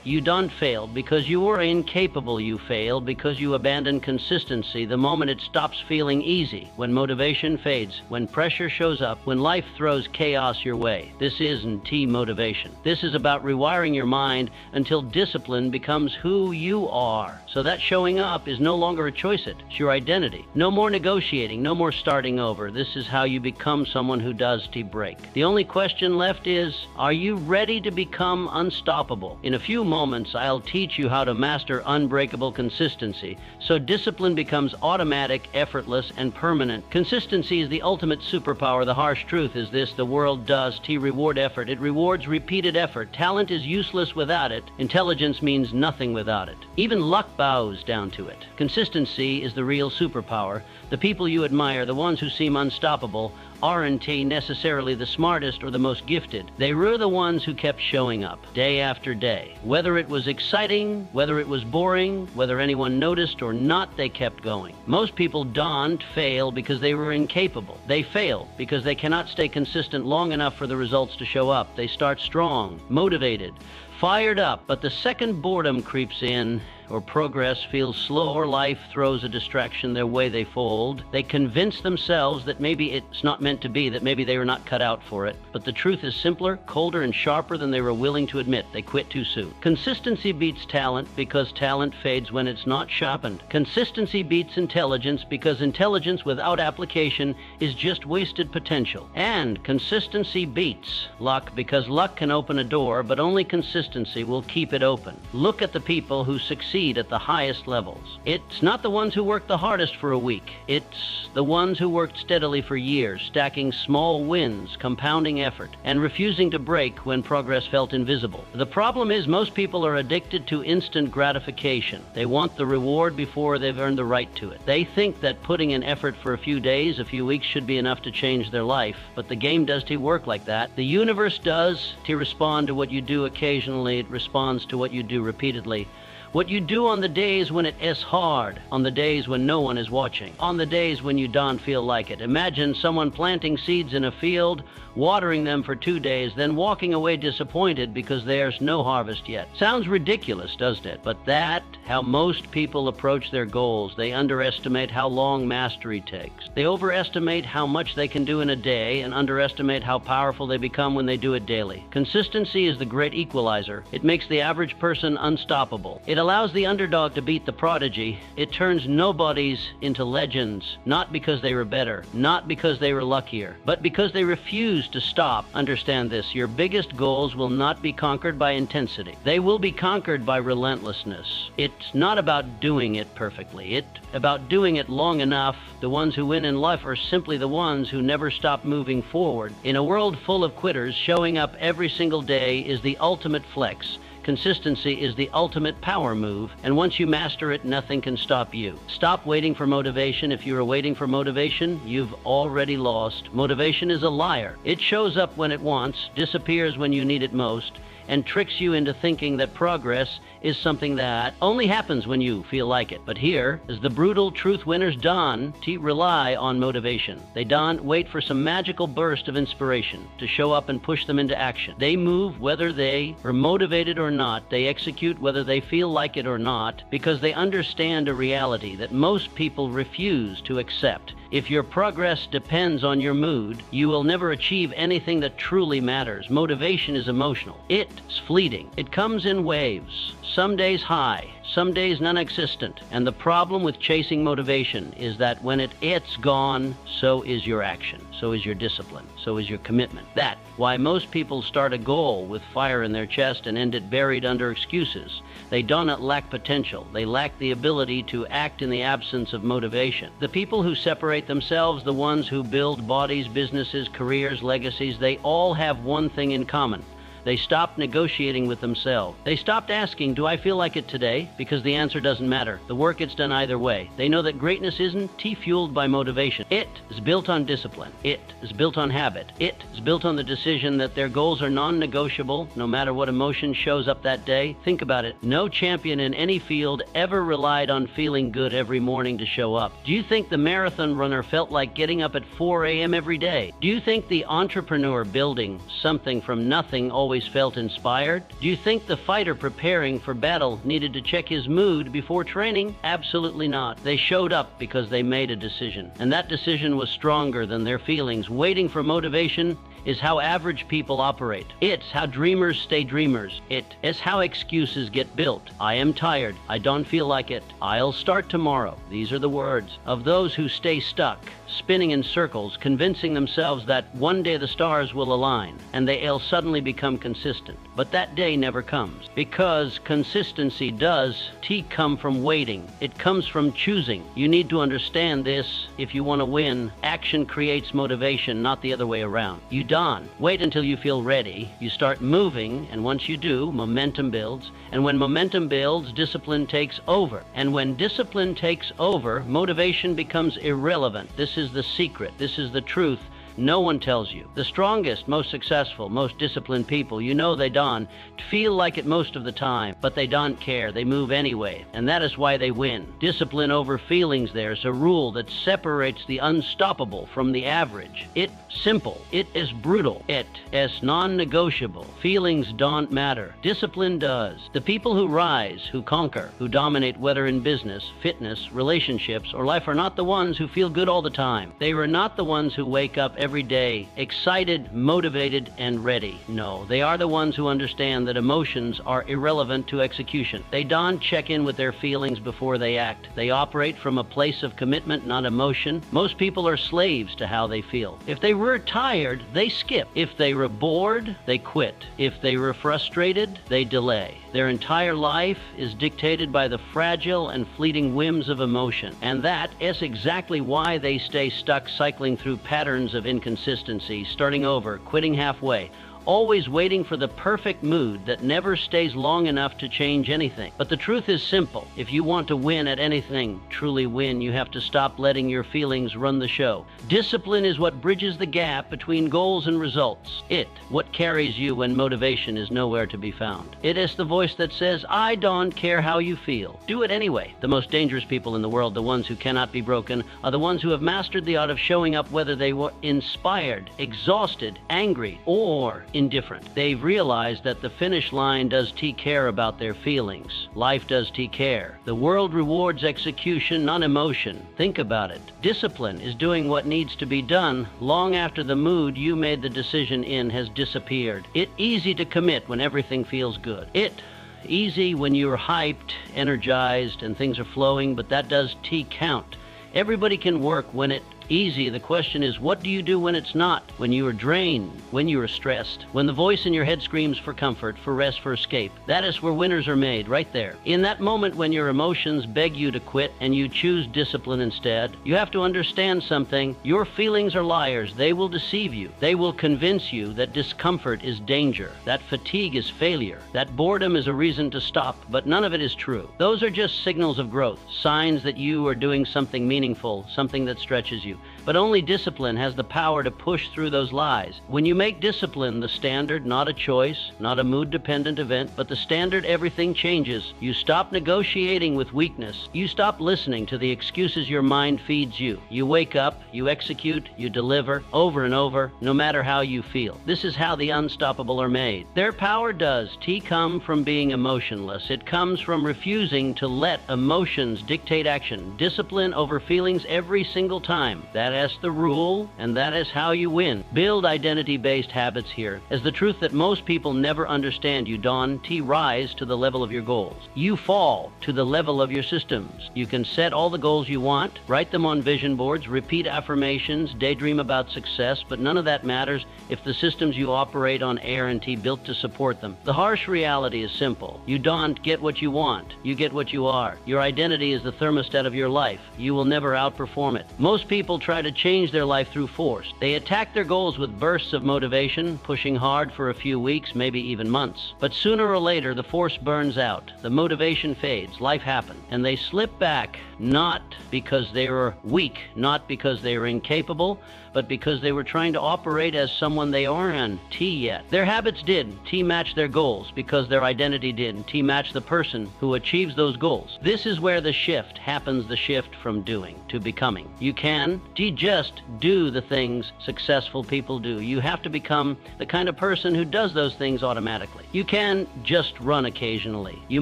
You don't fail because you were incapable. You fail because you abandon consistency the moment it stops feeling easy, when motivation fades, when pressure shows up, when life throws chaos your way. This isn't motivation. This is about rewiring your mind until discipline becomes who you are. So that showing up is no longer a choice, it's your identity. No more negotiating, no more starting over. This is how you become someone who does break. The only question left is, are you ready to become unstoppable? In a few moments, I'll teach you how to master unbreakable consistency, so discipline becomes automatic, effortless, and permanent. Consistency is the ultimate superpower. The harsh truth is this: the world does reward effort. It rewards repeated effort. Talent is useless without it. Intelligence means nothing without it. Even luck bows down to it. Consistency is the real superpower. The people you admire, the ones who seem unstoppable, aren't necessarily the smartest or the most gifted. They were the ones who kept showing up day after day. Whether it was exciting, whether it was boring, whether anyone noticed or not, they kept going. Most people don't fail because they were incapable. They fail because they cannot stay consistent long enough for the results to show up. They start strong, motivated, fired up, but the second boredom creeps in, or progress feels slow, or life throws a distraction their way, they fold. They convince themselves that maybe it's not meant to be, that maybe they were not cut out for it. But the truth is simpler, colder, and sharper than they were willing to admit. They quit too soon. Consistency beats talent because talent fades when it's not sharpened. Consistency beats intelligence because intelligence without application is just wasted potential. And consistency beats luck because luck can open a door, but only consistency will keep it open. Look at the people who succeed at the highest levels. It's not the ones who worked the hardest for a week. It's the ones who worked steadily for years, stacking small wins, compounding effort, and refusing to break when progress felt invisible. The problem is most people are addicted to instant gratification. They want the reward before they've earned the right to it. They think that putting in effort for a few days, a few weeks should be enough to change their life, but the game does work like that. The universe does respond to what you do occasionally. It responds to what you do repeatedly. What you do on the days when it is hard, on the days when no one is watching, on the days when you don't feel like it. Imagine someone planting seeds in a field, watering them for 2 days, then walking away disappointed because there's no harvest yet. Sounds ridiculous, doesn't it? But that's how most people approach their goals. They underestimate how long mastery takes. They overestimate how much they can do in a day and underestimate how powerful they become when they do it daily. Consistency is the great equalizer. It makes the average person unstoppable. It allows the underdog to beat the prodigy. It turns nobodies into legends, not because they were better, not because they were luckier, but because they refuse to stop. Understand this: your biggest goals will not be conquered by intensity. They will be conquered by relentlessness. It's not about doing it perfectly. It's about doing it long enough. The ones who win in life are simply the ones who never stop moving forward. In a world full of quitters, showing up every single day is the ultimate flex. Consistency is the ultimate power move, and once you master it, nothing can stop you. Stop waiting for motivation. If you are waiting for motivation, you've already lost. Motivation is a liar. It shows up when it wants, disappears when you need it most, and tricks you into thinking that progress is something that only happens when you feel like it. But here, as the brutal truth winners don't rely on motivation. They don't wait for some magical burst of inspiration to show up and push them into action. They move whether they are motivated or not. They execute whether they feel like it or not, because they understand a reality that most people refuse to accept. If your progress depends on your mood, you will never achieve anything that truly matters. Motivation is emotional. It's fleeting. It comes in waves. Some days high, some days non-existent. And the problem with chasing motivation is that when it's gone, so is your action, so is your discipline, so is your commitment. That's why most people start a goal with fire in their chest and end it buried under excuses. They do not lack potential. They lack the ability to act in the absence of motivation. The people who separate themselves, the ones who build bodies, businesses, careers, legacies, they all have one thing in common. They stopped negotiating with themselves. They stopped asking, do I feel like it today? Because the answer doesn't matter. The work gets done either way. They know that greatness isn't fueled by motivation. It is built on discipline. It is built on habit. It is built on the decision that their goals are non-negotiable no matter what emotion shows up that day. Think about it. No champion in any field ever relied on feeling good every morning to show up. Do you think the marathon runner felt like getting up at 4 a.m. every day? Do you think the entrepreneur building something from nothing always always felt inspired? Do you think the fighter preparing for battle needed to check his mood before training? Absolutely not. They showed up because they made a decision, and that decision was stronger than their feelings. Waiting for motivation is how average people operate. It's how dreamers stay dreamers. It is how excuses get built. I am tired. I don't feel like it. I'll start tomorrow. These are the words of those who stay stuck, spinning in circles, convincing themselves that one day the stars will align and they'll suddenly become consistent. But that day never comes, because consistency does come from waiting. It comes from choosing. You need to understand this if you want to win. Action creates motivation, not the other way around. You don't wait until you feel ready. You start moving, and once you do, momentum builds. And when momentum builds, discipline takes over. And when discipline takes over, motivation becomes irrelevant. This is the secret. This is the truth. No one tells you. The strongest, most successful, most disciplined people, you know they don't feel like it most of the time, but they don't care. They move anyway, and that is why they win. Discipline over feelings. There's a rule that separates the unstoppable from the average. It's simple. It is brutal. It is non-negotiable. Feelings don't matter. Discipline does. The people who rise, who conquer, who dominate, whether in business, fitness, relationships, or life, are not the ones who feel good all the time. They are not the ones who wake up every day excited, motivated, and ready. No, they are the ones who understand that emotions are irrelevant to execution. They don't check in with their feelings before they act. They operate from a place of commitment, not emotion. Most people are slaves to how they feel. If they were tired, they skip. If they were bored, they quit. If they were frustrated, they delay. Their entire life is dictated by the fragile and fleeting whims of emotion. And that is exactly why they stay stuck, cycling through patterns of inconsistency, starting over, quitting halfway, always waiting for the perfect mood that never stays long enough to change anything. But the truth is simple. If you want to win at anything, truly win, you have to stop letting your feelings run the show. Discipline is what bridges the gap between goals and results. What carries you when motivation is nowhere to be found. It is the voice that says, I don't care how you feel. Do it anyway. The most dangerous people in the world, the ones who cannot be broken, are the ones who have mastered the art of showing up whether they were inspired, exhausted, angry, or indifferent. They've realized that the finish line does care about their feelings. Life does care. The world rewards execution, not emotion. Think about it. Discipline is doing what needs to be done long after the mood you made the decision in has disappeared. It's easy to commit when everything feels good. It's easy when you're hyped, energized, and things are flowing, but that does count. Everybody can work when it's easy. The question is, what do you do when it's not? When you are drained, when you are stressed, when the voice in your head screams for comfort, for rest, for escape. That is where winners are made, right there. In that moment when your emotions beg you to quit and you choose discipline instead, you have to understand something. Your feelings are liars. They will deceive you. They will convince you that discomfort is danger, that fatigue is failure, that boredom is a reason to stop, but none of it is true. Those are just signals of growth, signs that you are doing something meaningful, something that stretches you. But only discipline has the power to push through those lies. When you make discipline the standard, not a choice, not a mood-dependent event, but the standard, everything changes. You stop negotiating with weakness. You stop listening to the excuses your mind feeds you. You wake up, you execute, you deliver, over and over, no matter how you feel. This is how the unstoppable are made. Their power does come from being emotionless. It comes from refusing to let emotions dictate action. Discipline over feelings every single time. That is the rule, and that is how you win. Build identity-based habits here, as the truth that most people never understand. You don't rise to the level of your goals. You fall to the level of your systems. You can set all the goals you want, write them on vision boards, repeat affirmations, daydream about success, but none of that matters if the systems you operate on aren't built to support them. The harsh reality is simple. You don't get what you want. You get what you are. Your identity is the thermostat of your life. You will never outperform it. Most people try to change their life through force. They attack their goals with bursts of motivation, pushing hard for a few weeks, maybe even months. But sooner or later, the force burns out. The motivation fades. Life happens. And they slip back, not because they were weak, not because they were incapable, but because they were trying to operate as someone they aren't yet. Their habits did match their goals because their identity did match the person who achieves those goals. This is where the shift happens, the shift from doing to becoming. You can just do the things successful people do. You have to become the kind of person who does those things automatically. You can just run occasionally. You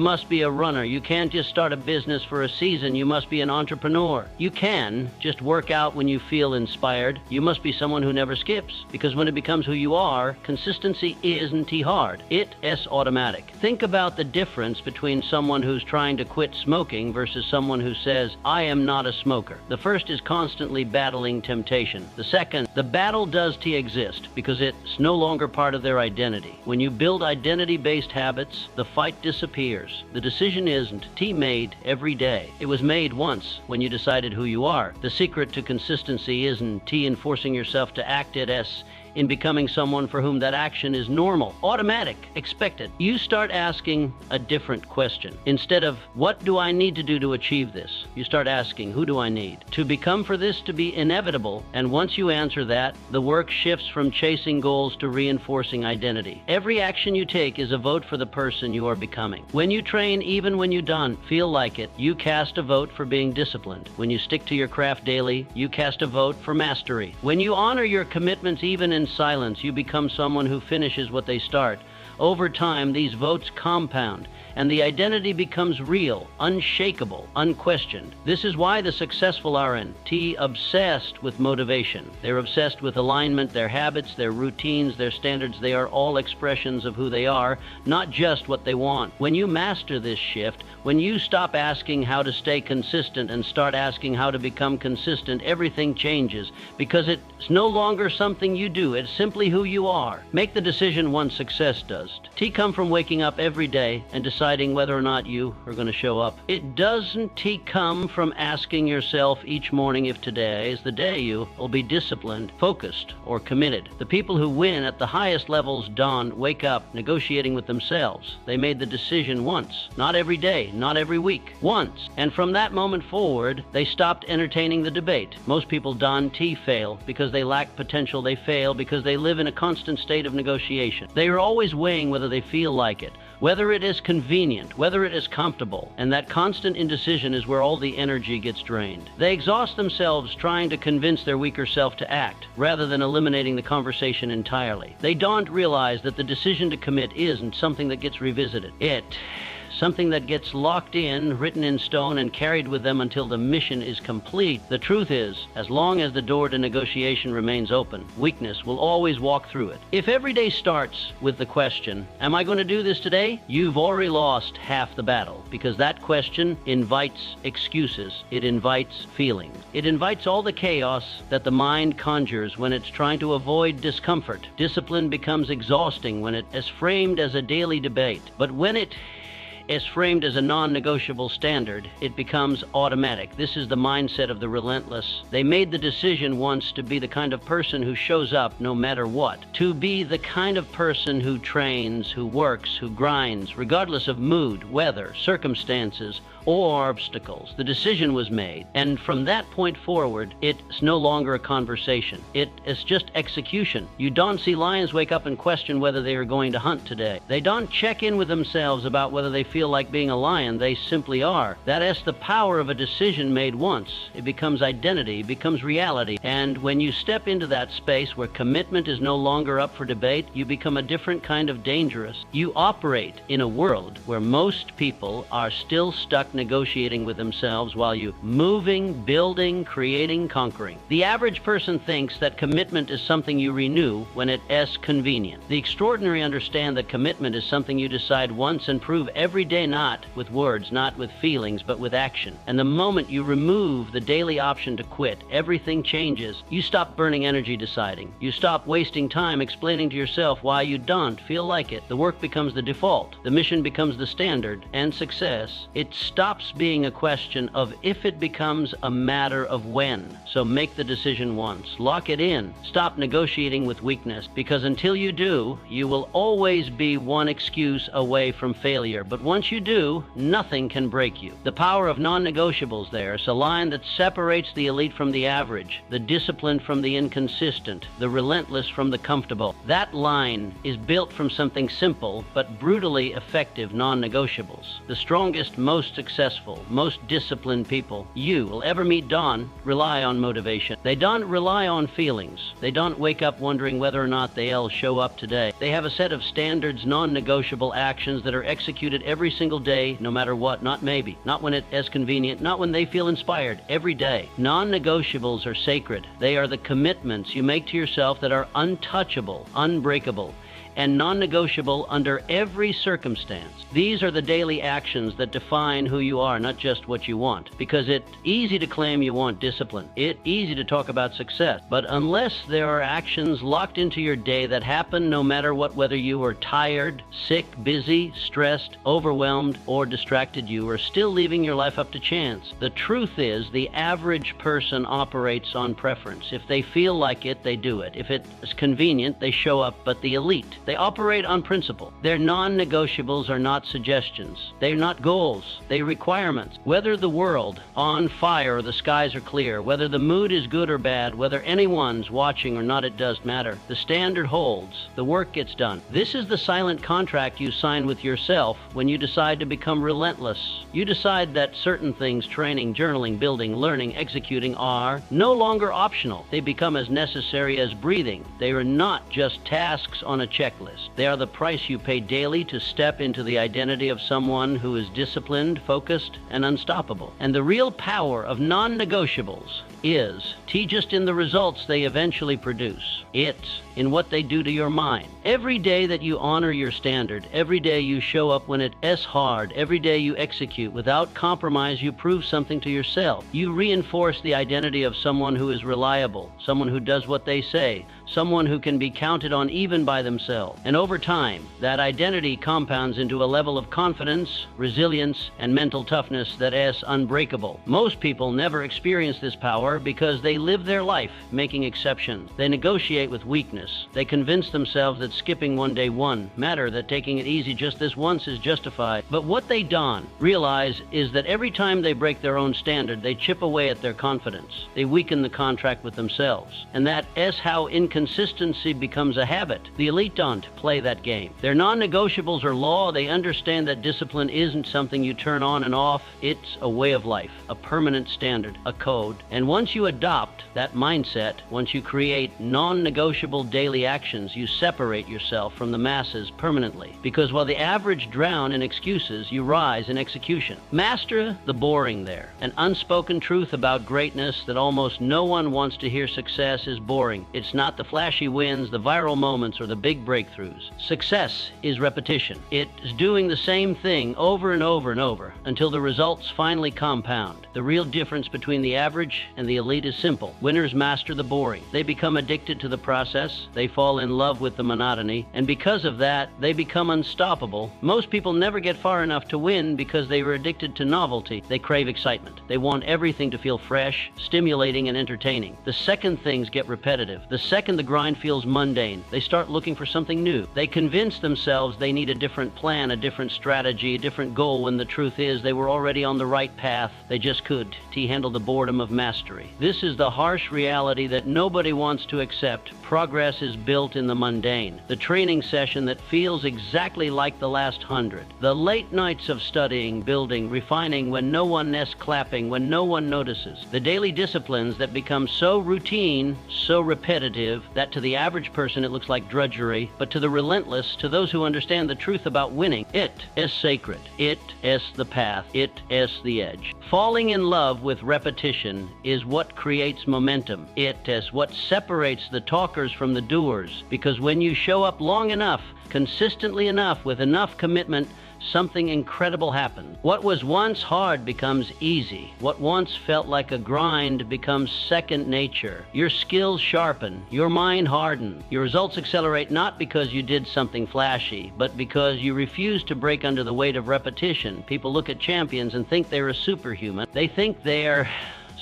must be a runner. You can't just start a business for a season. You must be an entrepreneur. You can just work out when you feel inspired. You must be someone who never skips, because when it becomes who you are, consistency isn't hard. It's automatic. Think about the difference between someone who's trying to quit smoking versus someone who says, I am not a smoker. The first is constantly battling temptation. The second, the battle does exist because it's no longer part of their identity. When you build identity-based habits, the fight disappears. The decision isn't made every day. It was made once when you decided who you are. The secret to consistency isn't in forcing yourself to act it as in becoming someone for whom that action is normal, automatic, expected. You start asking a different question. Instead of, what do I need to do to achieve this? You start asking, who do I need to become for this to be inevitable? And once you answer that, the work shifts from chasing goals to reinforcing identity. Every action you take is a vote for the person you are becoming. When you train, even when you don't feel like it, you cast a vote for being disciplined. When you stick to your craft daily, you cast a vote for mastery. When you honor your commitments even in silence, you become someone who finishes what they start. Over time, these votes compound, and the identity becomes real, unshakable, unquestioned. This is why the successful aren't obsessed with motivation. They're obsessed with alignment, their habits, their routines, their standards. They are all expressions of who they are, not just what they want. When you master this shift, when you stop asking how to stay consistent and start asking how to become consistent, everything changes, because it's no longer something you do. It's simply who you are. Make the decision once success does. Come from waking up every day and deciding whether or not you are going to show up. It doesn't come from asking yourself each morning if today is the day you will be disciplined, focused, or committed. The people who win at the highest levels don't wake up negotiating with themselves. They made the decision once, not every day, not every week, once. And from that moment forward, they stopped entertaining the debate. Most people don't fail because they lack potential. They fail because they live in a constant state of negotiation. They are always weighing whether they feel like it, whether it is convenient, whether it is comfortable, and that constant indecision is where all the energy gets drained. They exhaust themselves trying to convince their weaker self to act, rather than eliminating the conversation entirely. They don't realize that the decision to commit isn't something that gets revisited. It's something that gets locked in, written in stone, and carried with them until the mission is complete. The truth is, as long as the door to negotiation remains open, weakness will always walk through it. If every day starts with the question, am I going to do this today? You've already lost half the battle, because that question invites excuses. It invites feelings. It invites all the chaos that the mind conjures when it's trying to avoid discomfort. Discipline becomes exhausting when it is framed as a daily debate. But when it is framed as a non-negotiable standard, it becomes automatic. This is the mindset of the relentless. They made the decision once to be the kind of person who shows up no matter what, to be the kind of person who trains, who works, who grinds, regardless of mood, weather, circumstances, or obstacles. The decision was made, and from that point forward, it's no longer a conversation. It is just execution. You don't see lions wake up and question whether they are going to hunt today. They don't check in with themselves about whether they feel like being a lion. They simply are. That is the power of a decision made once. It becomes identity, becomes reality. And when you step into that space where commitment is no longer up for debate, you become a different kind of dangerous. You operate in a world where most people are still stuck negotiating with themselves while you moving, building, creating, conquering. The average person thinks that commitment is something you renew when it is convenient. The extraordinary understand that commitment is something you decide once and prove every day, not with words, not with feelings, but with action. And the moment you remove the daily option to quit, everything changes. You stop burning energy deciding. You stop wasting time explaining to yourself why you don't feel like it. The work becomes the default. The mission becomes the standard. And success, it stops being a question of if, it becomes a matter of when. So make the decision once. Lock it in. Stop negotiating with weakness, because until you do, you will always be one excuse away from failure. But once you do, nothing can break you. The power of non-negotiables there is a line that separates the elite from the average, the disciplined from the inconsistent, the relentless from the comfortable. That line is built from something simple but brutally effective non-negotiables. The strongest, most successful, most disciplined people you will ever meet don't rely on motivation. They don't rely on feelings. They don't wake up wondering whether or not they'll show up today. They have a set of standards, non-negotiable actions that are executed every single day, no matter what, not maybe, not when it's convenient, not when they feel inspired, every day. Non-negotiables are sacred. They are the commitments you make to yourself that are untouchable, unbreakable, and non-negotiable under every circumstance. These are the daily actions that define who you are, not just what you want. Because it's easy to claim you want discipline. It's easy to talk about success. But unless there are actions locked into your day that happen no matter what, whether you are tired, sick, busy, stressed, overwhelmed, or distracted, you are still leaving your life up to chance. The truth is, the average person operates on preference. If they feel like it, they do it. If it's convenient, they show up. But the elite, they operate on principle. Their non-negotiables are not suggestions. They're not goals. They're requirements. Whether the world on fire or the skies are clear, whether the mood is good or bad, whether anyone's watching or not, it does matter. The standard holds. The work gets done. This is the silent contract you sign with yourself when you decide to become relentless. You decide that certain things, training, journaling, building, learning, executing, are no longer optional. They become as necessary as breathing. They are not just tasks on a checklist. They are the price you pay daily to step into the identity of someone who is disciplined, focused, and unstoppable. And the real power of non-negotiables is just in the results they eventually produce. It's in what they do to your mind. Every day that you honor your standard, every day you show up when it's hard, every day you execute without compromise, you prove something to yourself. You reinforce the identity of someone who is reliable, someone who does what they say, someone who can be counted on even by themselves. And over time, that identity compounds into a level of confidence, resilience, and mental toughness that is unbreakable. Most people never experience this power because they live their life making exceptions. They negotiate with weakness. They convince themselves that skipping one day won't matter, that taking it easy just this once is justified. But what they don't realize is that every time they break their own standard, they chip away at their confidence. They weaken the contract with themselves. And that is how inconsistency becomes a habit. The elite don't play that game. Their non-negotiables are law. They understand that discipline isn't something you turn on and off. It's a way of life, a permanent standard, a code. And once you adopt that mindset, once you create non-negotiable daily actions, you separate yourself from the masses permanently. Because while the average drown in excuses, you rise in execution. Master the boring there. An unspoken truth about greatness that almost no one wants to hear. Success is boring. It's not the flashy wins, the viral moments, or the big breakthroughs. Success is repetition. It's doing the same thing over and over and over until the results finally compound. The real difference between the average and the elite is simple. Winners master the boring. They become addicted to the process. They fall in love with the monotony. And because of that, they become unstoppable. Most people never get far enough to win because they were addicted to novelty. They crave excitement. They want everything to feel fresh, stimulating, and entertaining. The second things get repetitive, the second the grind feels mundane, they start looking for something new. They convince themselves they need a different plan, a different strategy, a different goal, when the truth is they were already on the right path. They just could handle the boredom of mastery. This is the harsh reality that nobody wants to accept. Progress is built in the mundane. The training session that feels exactly like the last 100. The late nights of studying, building, refining when no one is clapping, when no one notices. The daily disciplines that become so routine, so repetitive, that to the average person it looks like drudgery, but to the relentless, to those who understand the truth about winning, it is sacred. It is the path. It is the edge. Falling in love with repetition is what creates momentum. It is what separates the talkers from the doers, because when you show up long enough, consistently enough, with enough commitment, something incredible happens. What was once hard becomes easy. What once felt like a grind becomes second nature. Your skills sharpen. Your mind harden. Your results accelerate not because you did something flashy, but because you refuse to break under the weight of repetition. People look at champions and think they're a superhuman. They think they're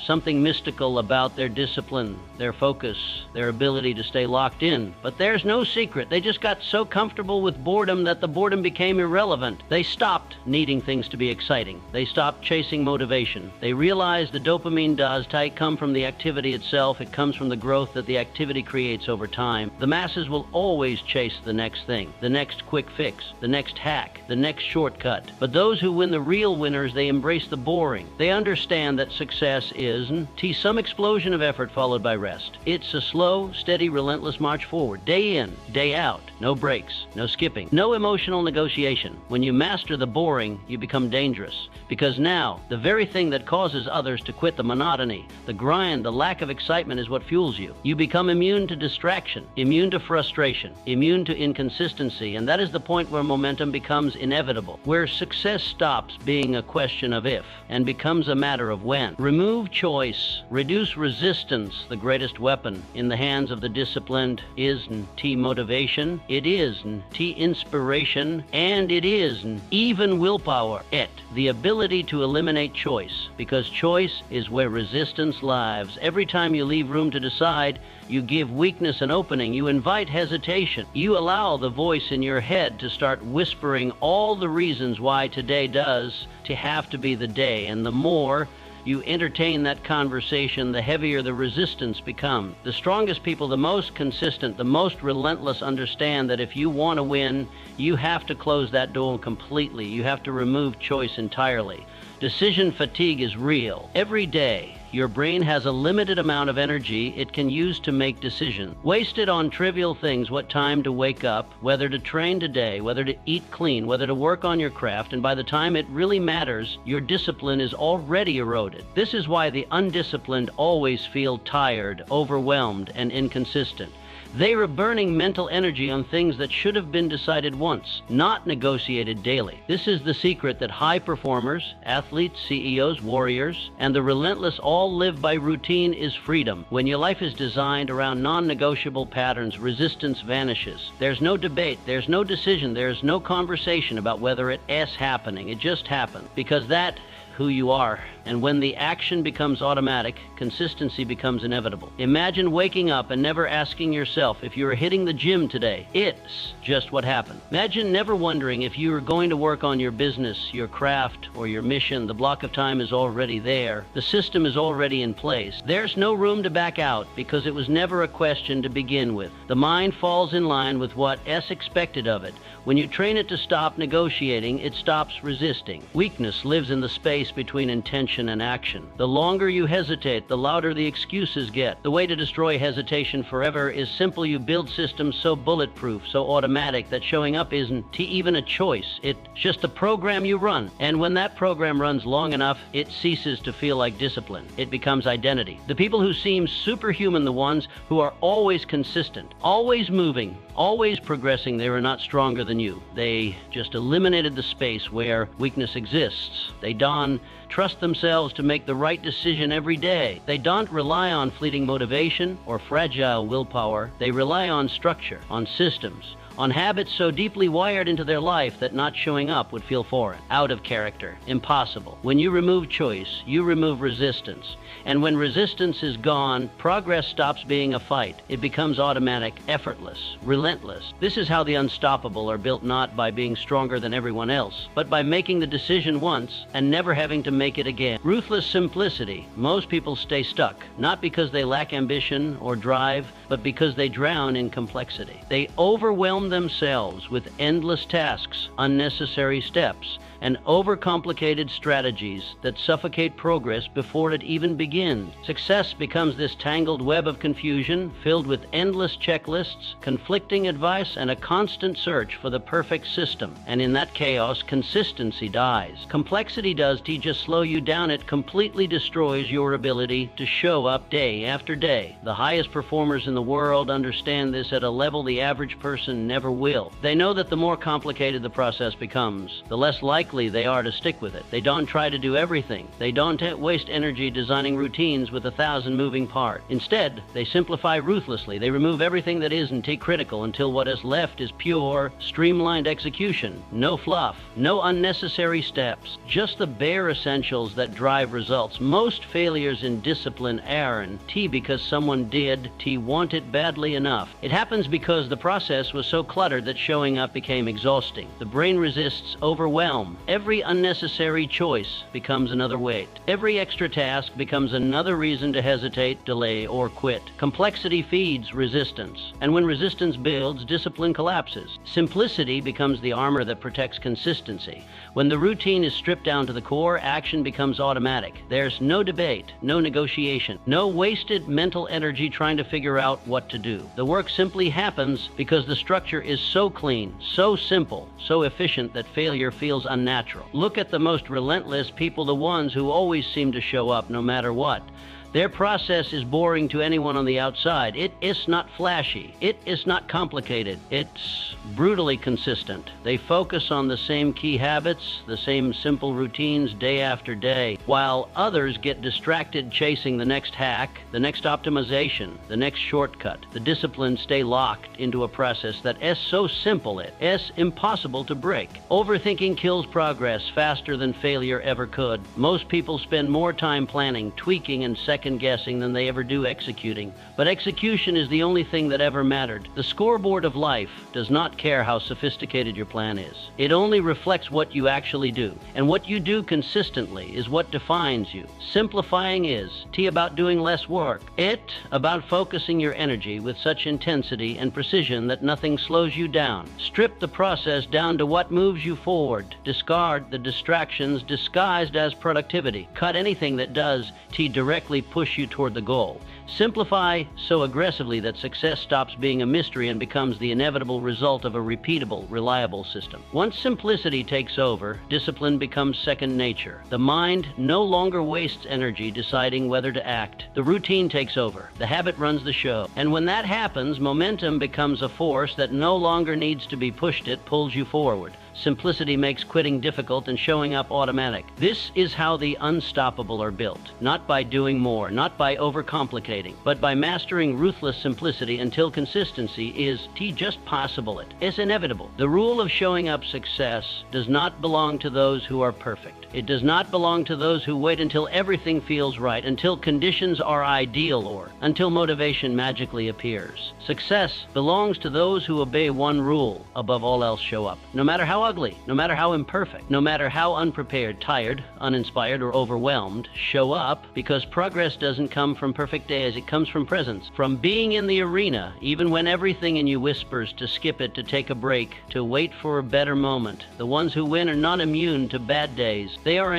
something mystical about their discipline, their focus, their ability to stay locked in. But there's no secret. They just got so comfortable with boredom that the boredom became irrelevant. They stopped needing things to be exciting. They stopped chasing motivation. They realized the dopamine does come from the activity itself. It comes from the growth that the activity creates over time. The masses will always chase the next thing, the next quick fix, the next hack, the next shortcut. But those who win the real winners, they embrace the boring. They understand that success is some explosion of effort followed by rest. It's a slow, steady, relentless march forward, day in, day out. No breaks, no skipping, no emotional negotiation. When you master the boring, you become dangerous. Because now, the very thing that causes others to quit, the monotony, the grind, the lack of excitement, is what fuels you. You become immune to distraction, immune to frustration, immune to inconsistency, and that is the point where momentum becomes inevitable, where success stops being a question of if and becomes a matter of when. Remove choice, reduce resistance. The greatest weapon in the hands of the disciplined is motivation, it is inspiration, and it is even willpower. The ability to eliminate choice, because choice is where resistance lives. Every time you leave room to decide, you give weakness an opening. You invite hesitation. You allow the voice in your head to start whispering all the reasons why today does to have to be the day. And the more you entertain that conversation, the heavier the resistance becomes. The strongest people, the most consistent, the most relentless, understand that if you want to win, you have to close that door completely. You have to remove choice entirely. Decision fatigue is real. Every day, your brain has a limited amount of energy it can use to make decisions. Waste it on trivial things: what time to wake up, whether to train today, whether to eat clean, whether to work on your craft, and by the time it really matters, your discipline is already eroded. This is why the undisciplined always feel tired, overwhelmed, and inconsistent. They are burning mental energy on things that should have been decided once, not negotiated daily. This is the secret that high performers, athletes, CEOs, warriors, and the relentless all live by routine is freedom. When your life is designed around non-negotiable patterns, resistance vanishes. There's no debate, there's no decision, there's no conversation about whether it's happening. It just happens. Because that's who you are. And when the action becomes automatic, consistency becomes inevitable. Imagine waking up and never asking yourself if you were hitting the gym today. It's just what happened. Imagine never wondering if you were going to work on your business, your craft, or your mission. The block of time is already there. The system is already in place. There's no room to back out because it was never a question to begin with. The mind falls in line with what's expected of it. When you train it to stop negotiating, it stops resisting. Weakness lives in the space between intention and action. The longer you hesitate, the louder the excuses get. The way to destroy hesitation forever is simple. You build systems so bulletproof, so automatic, that showing up isn't even a choice. It's just a program you run. And when that program runs long enough, it ceases to feel like discipline. It becomes identity. The people who seem superhuman, the ones who are always consistent, always moving, always progressing, they are not stronger than you. They just eliminated the space where weakness exists. They don't trust themselves to make the right decision every day. They don't rely on fleeting motivation or fragile willpower. They rely on structure, on systems, on habits so deeply wired into their life that not showing up would feel foreign, out of character, impossible. When you remove choice, you remove resistance. And when resistance is gone, progress stops being a fight. It becomes automatic, effortless, relentless. This is how the unstoppable are built, not by being stronger than everyone else, but by making the decision once and never having to make it again. Ruthless simplicity. Most people stay stuck, not because they lack ambition or drive, but because they drown in complexity. They overwhelm themselves with endless tasks, unnecessary steps, and overcomplicated strategies that suffocate progress before it even begins. Success becomes this tangled web of confusion filled with endless checklists, conflicting advice, and a constant search for the perfect system. And in that chaos, consistency dies. Complexity does just slow you down. It completely destroys your ability to show up day after day. The highest performers in the world understand this at a level the average person never will. They know that the more complicated the process becomes, the less likely they are to stick with it. They don't try to do everything. They don't waste energy designing routines with 1,000 moving parts. Instead, they simplify ruthlessly. They remove everything that isn't critical until what is left is pure, streamlined execution. No fluff, no unnecessary steps, just the bare essentials that drive results. Most failures in discipline aren't because someone did want it badly enough. It happens because the process was so cluttered that showing up became exhausting. The brain resists overwhelm. Every unnecessary choice becomes another weight. Every extra task becomes another reason to hesitate, delay, or quit. Complexity feeds resistance, and when resistance builds, discipline collapses. Simplicity becomes the armor that protects consistency. When the routine is stripped down to the core, action becomes automatic. There's no debate, no negotiation, no wasted mental energy trying to figure out what to do. The work simply happens because the structure is so clean, so simple, so efficient that failure feels unnatural. Look at the most relentless people, the ones who always seem to show up no matter what. Their process is boring to anyone on the outside. It is not flashy. It is not complicated. It's brutally consistent. They focus on the same key habits, the same simple routines day after day, while others get distracted chasing the next hack, the next optimization, the next shortcut. The disciplines stay locked into a process that is so simple it is impossible to break. Overthinking kills progress faster than failure ever could. Most people spend more time planning, tweaking, and second-guessing than they ever do executing. But execution is the only thing that ever mattered. The scoreboard of life does not care how sophisticated your plan is. It only reflects what you actually do. And what you do consistently is what defines you. Simplifying is about doing less work. It about focusing your energy with such intensity and precision that nothing slows you down. Strip the process down to what moves you forward. Discard the distractions disguised as productivity. Cut anything that does directly push you toward the goal. Simplify so aggressively that success stops being a mystery and becomes the inevitable result of a repeatable, reliable system. Once simplicity takes over, discipline becomes second nature. The mind no longer wastes energy deciding whether to act. The routine takes over. The habit runs the show. And when that happens, momentum becomes a force that no longer needs to be pushed. It pulls you forward. Simplicity makes quitting difficult and showing up automatic. This is how the unstoppable are built. Not by doing more, not by overcomplicating, but by mastering ruthless simplicity until consistency is just possible. It is inevitable. The rule of showing up success does not belong to those who are perfect. It does not belong to those who wait until everything feels right, until conditions are ideal, or until motivation magically appears. Success belongs to those who obey one rule: above all else, show up. No matter how ugly, no matter how imperfect, no matter how unprepared, tired, uninspired, or overwhelmed, show up, because progress doesn't come from perfect days. It comes from presence, from being in the arena, even when everything in you whispers to skip it, to take a break, to wait for a better moment. The ones who win are not immune to bad days. They are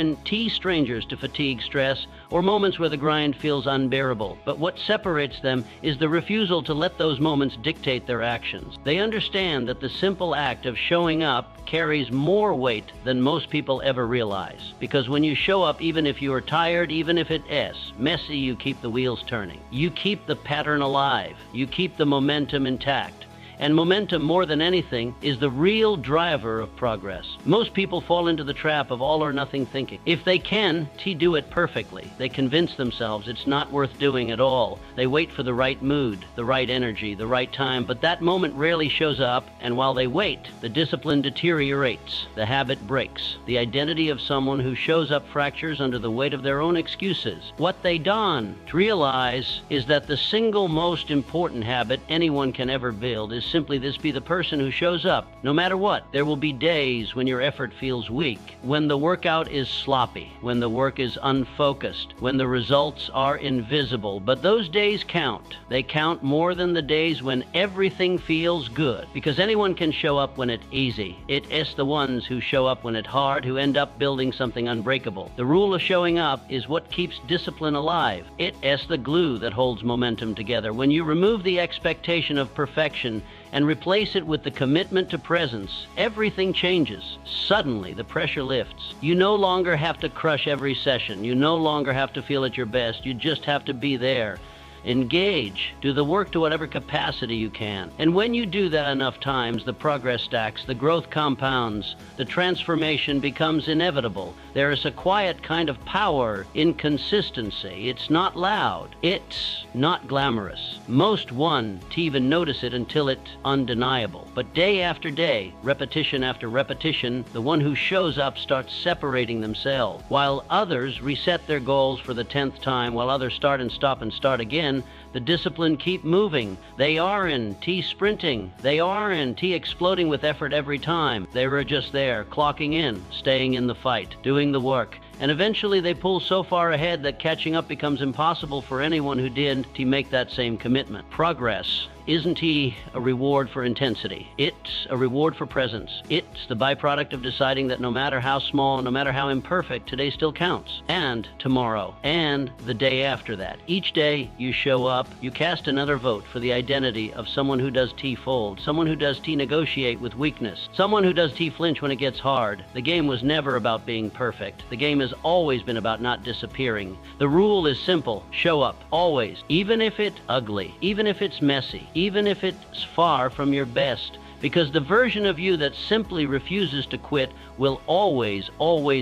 strangers to fatigue, stress, or moments where the grind feels unbearable. But what separates them is the refusal to let those moments dictate their actions. They understand that the simple act of showing up carries more weight than most people ever realize. Because when you show up, even if you are tired, even if it is messy, you keep the wheels turning. You keep the pattern alive. You keep the momentum intact. And momentum, more than anything, is the real driver of progress. Most people fall into the trap of all or nothing thinking. If they can, do it perfectly. They convince themselves it's not worth doing at all. They wait for the right mood, the right energy, the right time, but that moment rarely shows up, and while they wait, the discipline deteriorates. The habit breaks. The identity of someone who shows up fractures under the weight of their own excuses. What they don't realize is that the single most important habit anyone can ever build is simply this: be the person who shows up no matter what. There will be days when your effort feels weak, when the workout is sloppy, when the work is unfocused, when the results are invisible. But those days count. They count more than the days when everything feels good, because anyone can show up when it's easy. It is the ones who show up when it's hard who end up building something unbreakable. The rule of showing up is what keeps discipline alive. It is the glue that holds momentum together. When you remove the expectation of perfection and replace it with the commitment to presence, everything changes. Suddenly, the pressure lifts. You no longer have to crush every session. You no longer have to feel at your best. You just have to be there. Engage. Do the work to whatever capacity you can. And when you do that enough times, the progress stacks, the growth compounds, the transformation becomes inevitable. There is a quiet kind of power in consistency. It's not loud. It's not glamorous. Most won't even notice it until it's undeniable. But day after day, repetition after repetition, the one who shows up starts separating themselves. While others reset their goals for the 10th time, while others start and stop and start again, the discipline keep moving. They are in sprinting. They are in exploding with effort every time. They were just there, clocking in, staying in the fight, doing the work. And eventually they pull so far ahead that catching up becomes impossible for anyone who did to make that same commitment. Progress isn't a reward for intensity. It's a reward for presence. It's the byproduct of deciding that no matter how small, no matter how imperfect, today still counts. And tomorrow, and the day after that. Each day you show up, you cast another vote for the identity of someone who does T-fold, someone who does T-negotiate with weakness, someone who does T-flinch when it gets hard. The game was never about being perfect. The game has always been about not disappearing. The rule is simple. Show up, always. Even if it's ugly, even if it's messy, even if it's far from your best, because the version of you that simply refuses to quit will always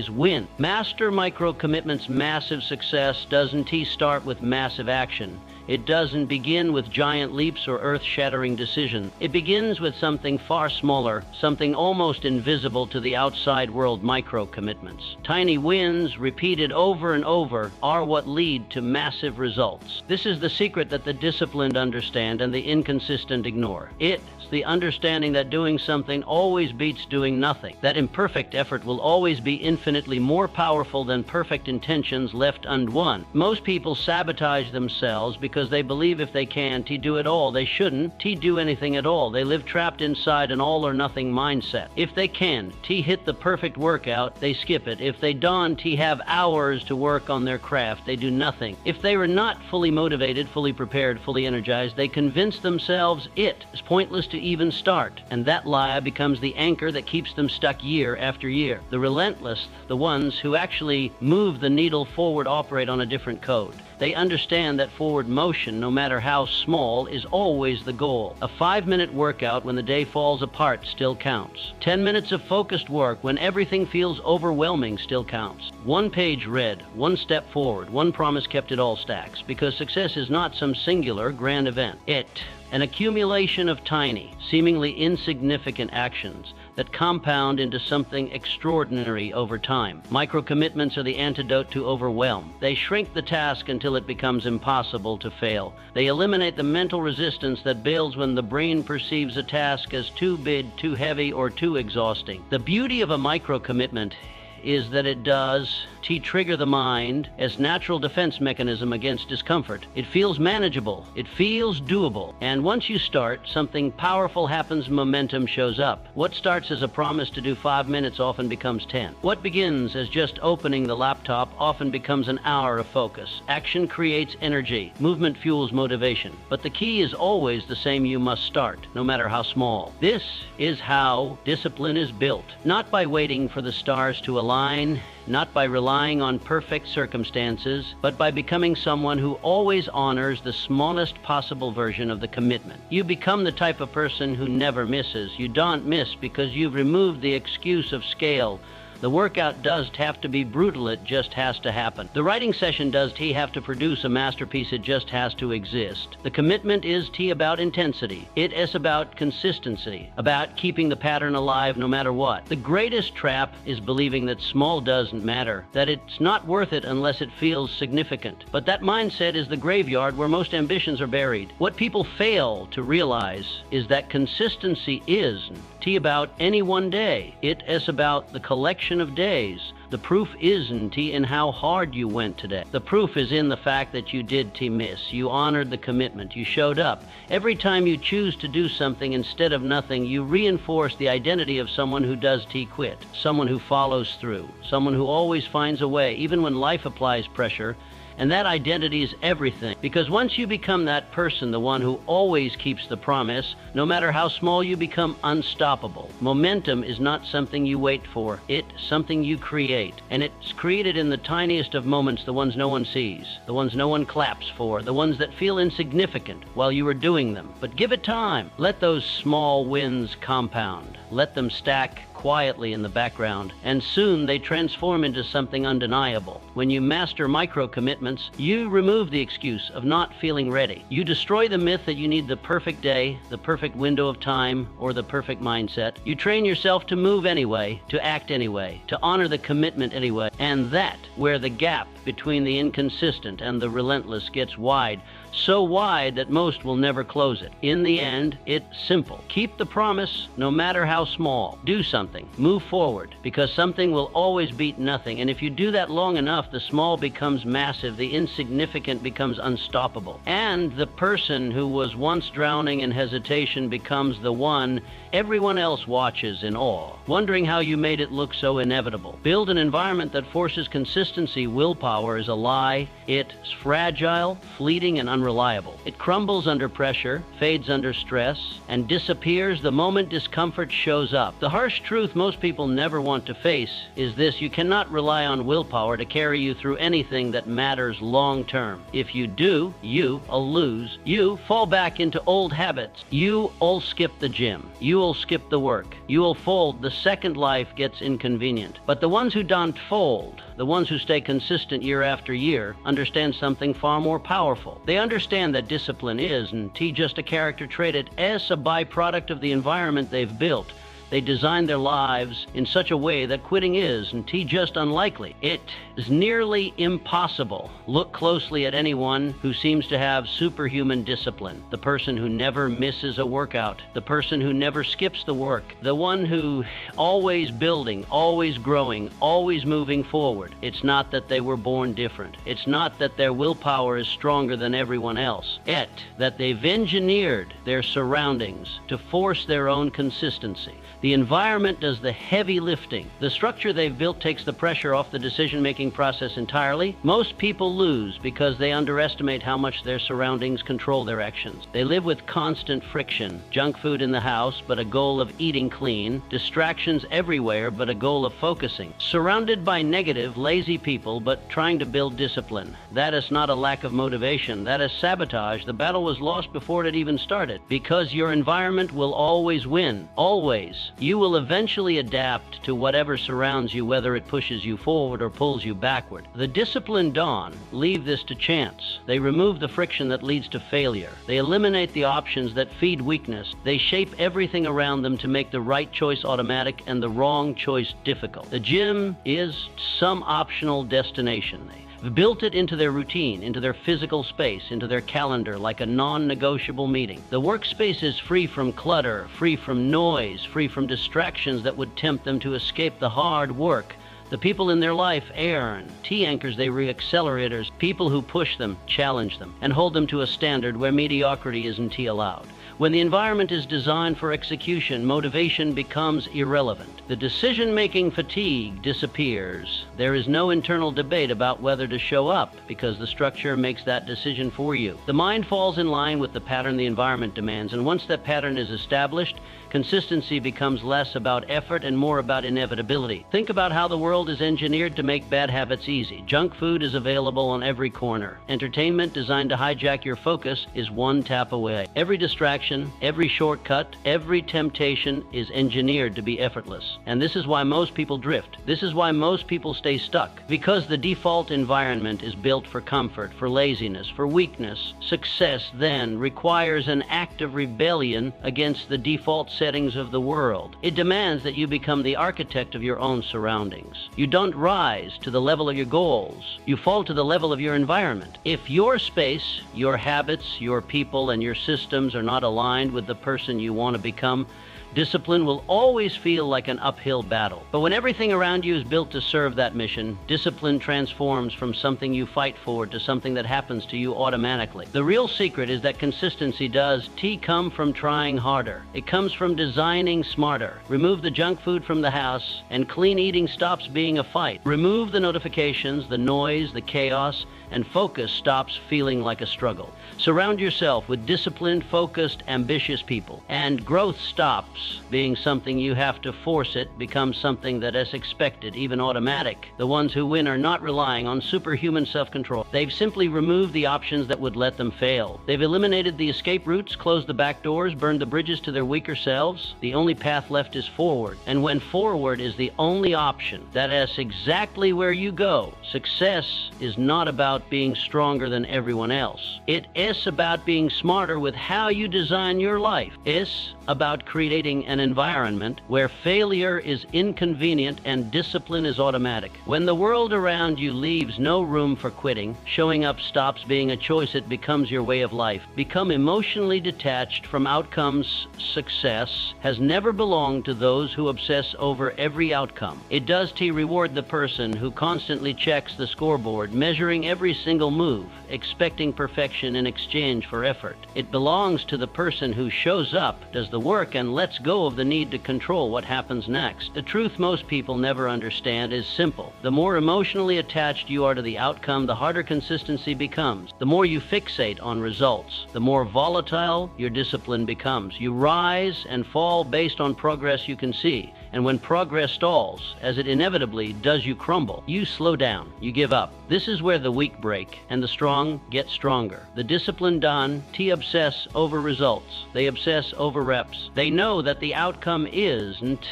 win. Master Micro Commitment's massive success doesn't start with massive action. It doesn't begin with giant leaps or earth-shattering decisions. It begins with something far smaller, something almost invisible to the outside world. Micro commitments. Tiny wins, repeated over and over, are what lead to massive results. This is the secret that the disciplined understand and the inconsistent ignore. It's the understanding that doing something always beats doing nothing, that imperfect effort will always be infinitely more powerful than perfect intentions left undone. Most people sabotage themselves because they believe if they can do it all, they shouldn't do anything at all. They live trapped inside an all-or-nothing mindset. If they can hit the perfect workout, they skip it. If they don't have hours to work on their craft, they do nothing. If they were not fully motivated, fully prepared, fully energized, they convince themselves it is pointless to even start. And that lie becomes the anchor that keeps them stuck year after year. The relentless, the ones who actually move the needle forward, operate on a different code. They understand that forward motion, no matter how small, is always the goal. A 5-minute workout when the day falls apart still counts. 10 minutes of focused work when everything feels overwhelming still counts. 1 page read, 1 step forward, 1 promise kept, it all stacks. Because success is not some singular grand event. It's an accumulation of tiny, seemingly insignificant actions that compound into something extraordinary over time. Micro-commitments are the antidote to overwhelm. They shrink the task until it becomes impossible to fail. They eliminate the mental resistance that builds when the brain perceives a task as too big, too heavy, or too exhausting. The beauty of a micro-commitment is that it does trigger the mind as natural defense mechanism against discomfort. It feels manageable. It feels doable. And once you start, something powerful happens. Momentum shows up. What starts as a promise to do 5 minutes often becomes 10. What begins as just opening the laptop often becomes an hour of focus. Action creates energy. Movement fuels motivation. But the key is always the same. You must start, no matter how small. This is how discipline is built. Not by waiting for the stars to align, not by relying on perfect circumstances, but by becoming someone who always honors the smallest possible version of the commitment. You become the type of person who never misses. You don't miss because you've removed the excuse of scale. The workout does have to be brutal, it just has to happen. The writing session does have to produce a masterpiece, it just has to exist. The commitment is about intensity. It is about consistency, about keeping the pattern alive no matter what. The greatest trap is believing that small doesn't matter, that it's not worth it unless it feels significant. But that mindset is the graveyard where most ambitions are buried. What people fail to realize is that consistency isn't about any one day. It is about the collection of days. The proof isn't in how hard you went today. The proof is in the fact that you did miss. You honored the commitment. You showed up. Every time you choose to do something instead of nothing, you reinforce the identity of someone who does quit, someone who follows through, someone who always finds a way, even when life applies pressure, And that identity is everything. Because once you become that person, the one who always keeps the promise, no matter how small, you become unstoppable. Momentum is not something you wait for. It's something you create. And it's created in the tiniest of moments, the ones no one sees, the ones no one claps for, the ones that feel insignificant while you are doing them. But give it time. Let those small wins compound. Let them stack quietly in the background, and soon they transform into something undeniable. When you master micro-commitments, you remove the excuse of not feeling ready. You destroy the myth that you need the perfect day, the perfect window of time, or the perfect mindset. You train yourself to move anyway, to act anyway, to honor the commitment anyway, and that where the gap between the inconsistent and the relentless gets wide, so wide that most will never close it. In the end, it's simple. Keep the promise, no matter how small. Do something. Move forward, because something will always beat nothing. And if you do that long enough, the small becomes massive, the insignificant becomes unstoppable. And the person who was once drowning in hesitation becomes the one everyone else watches in awe, wondering how you made it look so inevitable. Build an environment that forces consistency. Willpower is a lie. It's fragile, fleeting, and unreliable. It crumbles under pressure, fades under stress, and disappears the moment discomfort shows up. The harsh truth most people never want to face is this: you cannot rely on willpower to carry you through anything that matters long term. If you do, you'll lose. You fall back into old habits. You'll skip the gym. You'll skip the work. You'll fold the second life gets inconvenient. But the ones who don't fold, the ones who stay consistent year after year, understand something far more powerful. They understand that discipline is, and just a character trait, it as a byproduct of the environment they've built. They design their lives in such a way that quitting is, and just unlikely. It is nearly impossible. Look closely at anyone who seems to have superhuman discipline. The person who never misses a workout. The person who never skips the work. The one who always building, always growing, always moving forward. It's not that they were born different. It's not that their willpower is stronger than everyone else. It's that they've engineered their surroundings to force their own consistency. The environment does the heavy lifting. The structure they've built takes the pressure off the decision-making process entirely. Most people lose because they underestimate how much their surroundings control their actions. They live with constant friction. Junk food in the house, but a goal of eating clean. Distractions everywhere, but a goal of focusing. Surrounded by negative, lazy people, but trying to build discipline. That is not a lack of motivation. That is sabotage. The battle was lost before it even started. Because your environment will always win. Always. You will eventually adapt to whatever surrounds you, whether it pushes you forward or pulls you backward. The disciplined dawn leave this to chance. They remove the friction that leads to failure. They eliminate the options that feed weakness. They shape everything around them to make the right choice automatic and the wrong choice difficult. The gym is some optional destination. They've built it into their routine, into their physical space, into their calendar, like a non-negotiable meeting. The workspace is free from clutter, free from noise, free from distractions that would tempt them to escape the hard work. The people in their life, air, T anchors, they re-accelerators, people who push them, challenge them, and hold them to a standard where mediocrity isn't allowed. When the environment is designed for execution, motivation becomes irrelevant. The decision-making fatigue disappears. There is no internal debate about whether to show up because the structure makes that decision for you. The mind falls in line with the pattern the environment demands, and once that pattern is established, consistency becomes less about effort and more about inevitability. Think about how the world is engineered to make bad habits easy. Junk food is available on every corner. Entertainment designed to hijack your focus is one tap away. Every distraction, every shortcut, every temptation is engineered to be effortless. And this is why most people drift. This is why most people stay stuck. Because the default environment is built for comfort, for laziness, for weakness. Success then requires an act of rebellion against the default settings of the world. It demands that you become the architect of your own surroundings. You don't rise to the level of your goals. You fall to the level of your environment. If your space, your habits, your people, and your systems are not aligned with the person you want to become, Discipline will always feel like an uphill battle. But when everything around you is built to serve that mission, discipline transforms from something you fight for to something that happens to you automatically. The real secret is that consistency does come from trying harder. It comes from designing smarter. Remove the junk food from the house, and clean eating stops being a fight. Remove the notifications, the noise, the chaos, and focus stops feeling like a struggle. Surround yourself with disciplined, focused, ambitious people, and growth stops being something you have to force. It becomes something that is expected, even automatic. The ones who win are not relying on superhuman self-control. They've simply removed the options that would let them fail. They've eliminated the escape routes, closed the back doors, burned the bridges to their weaker selves. The only path left is forward. And when forward is the only option, that is exactly where you go. Success is not about being stronger than everyone else. It is about being smarter with how you design your life. It's about creating an environment where failure is inconvenient and discipline is automatic. When the world around you leaves no room for quitting, showing up stops being a choice, it becomes your way of life. Become emotionally detached from outcomes. Success has never belonged to those who obsess over every outcome. It does reward the person who constantly checks the scoreboard, measuring every single move, expecting perfection in exchange for effort. It belongs to the person who shows up, does the work, and lets go of the need to control what happens next. The truth most people never understand is simple. The more emotionally attached you are to the outcome, the harder consistency becomes. The more you fixate on results, the more volatile your discipline becomes. You rise and fall based on progress you can see. And when progress stalls, as it inevitably does, you crumble. You slow down. You give up. This is where the weak break and the strong get stronger. The disciplined don obsess over results. They obsess over reps. They know that the outcome isn't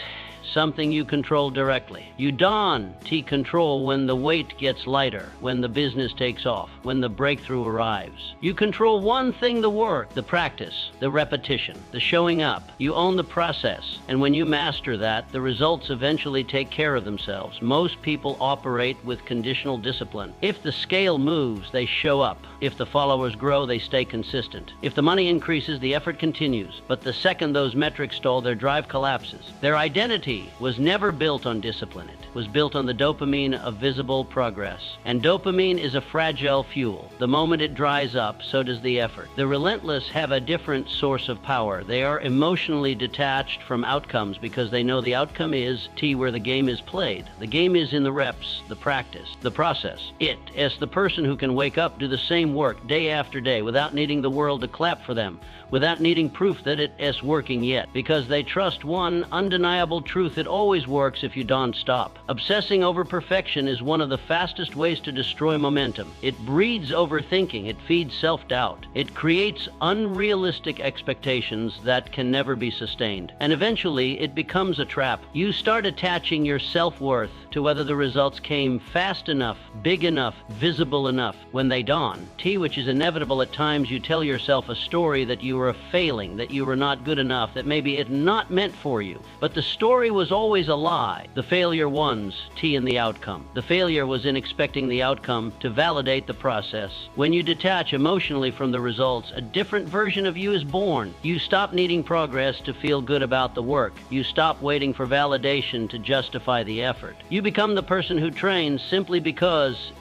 something you control directly. You don control when the weight gets lighter, when the business takes off, when the breakthrough arrives. You control one thing: the work, the practice, the repetition, the showing up. You own the process, and when you master that, the results eventually take care of themselves. Most people operate with conditional discipline. If the scale moves, they show up. If the followers grow, they stay consistent. If the money increases, the effort continues. But the second those metrics stall, their drive collapses. Their identity was never built on discipline. It was built on the dopamine of visible progress. And dopamine is a fragile fuel. The moment it dries up, so does the effort. The relentless have a different source of power. They are emotionally detached from outcomes because they know the outcome is where the game is played. The game is in the reps, the practice, the process. It is the person who can wake up, do the same work day after day without needing the world to clap for them, without needing proof that it is working yet, because they trust one undeniable truth: it always works if you don't stop. Obsessing over perfection is one of the fastest ways to destroy momentum. It breeds overthinking. It feeds self-doubt. It creates unrealistic expectations that can never be sustained. And eventually, it becomes a trap. You start attaching your self-worth to whether the results came fast enough, big enough, visible enough. When they dawn, which is inevitable at times, you tell yourself a story that you were failing, that you were not good enough, that maybe it not meant for you. But the story was always a lie. The failure wons in the outcome. The failure was in expecting the outcome to validate the process. When you detach emotionally from the results, a different version of you is born. You stop needing progress to feel good about the work. You stop waiting for validation to justify the effort. You become the person who trains simply because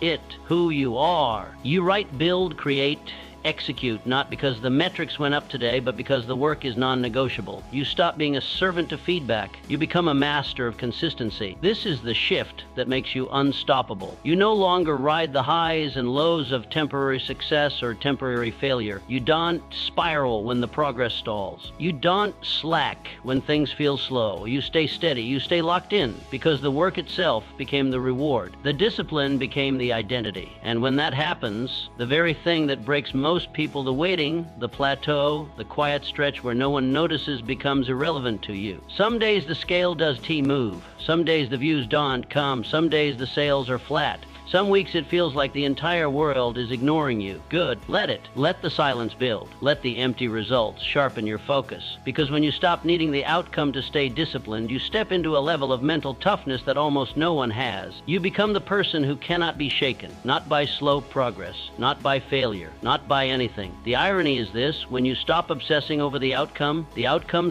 who you are. You write, build, create, execute, not because the metrics went up today, but because the work is non-negotiable. You stop being a servant to feedback. You become a master of consistency. This is the shift that makes you unstoppable. You no longer ride the highs and lows of temporary success or temporary failure. You don't spiral when the progress stalls. You don't slack when things feel slow. You stay steady. You stay locked in because the work itself became the reward. The discipline became the identity. And when that happens, the very thing that breaks most people, the waiting, the plateau, the quiet stretch where no one notices, becomes irrelevant to you. Some days the scale does move. Some days the views don't come. Some days the sales are flat. Some weeks it feels like the entire world is ignoring you. Good. Let it. Let the silence build. Let the empty results sharpen your focus. Because when you stop needing the outcome to stay disciplined, you step into a level of mental toughness that almost no one has. You become the person who cannot be shaken, not by slow progress, not by failure, not by anything. The irony is this: when you stop obsessing over the outcome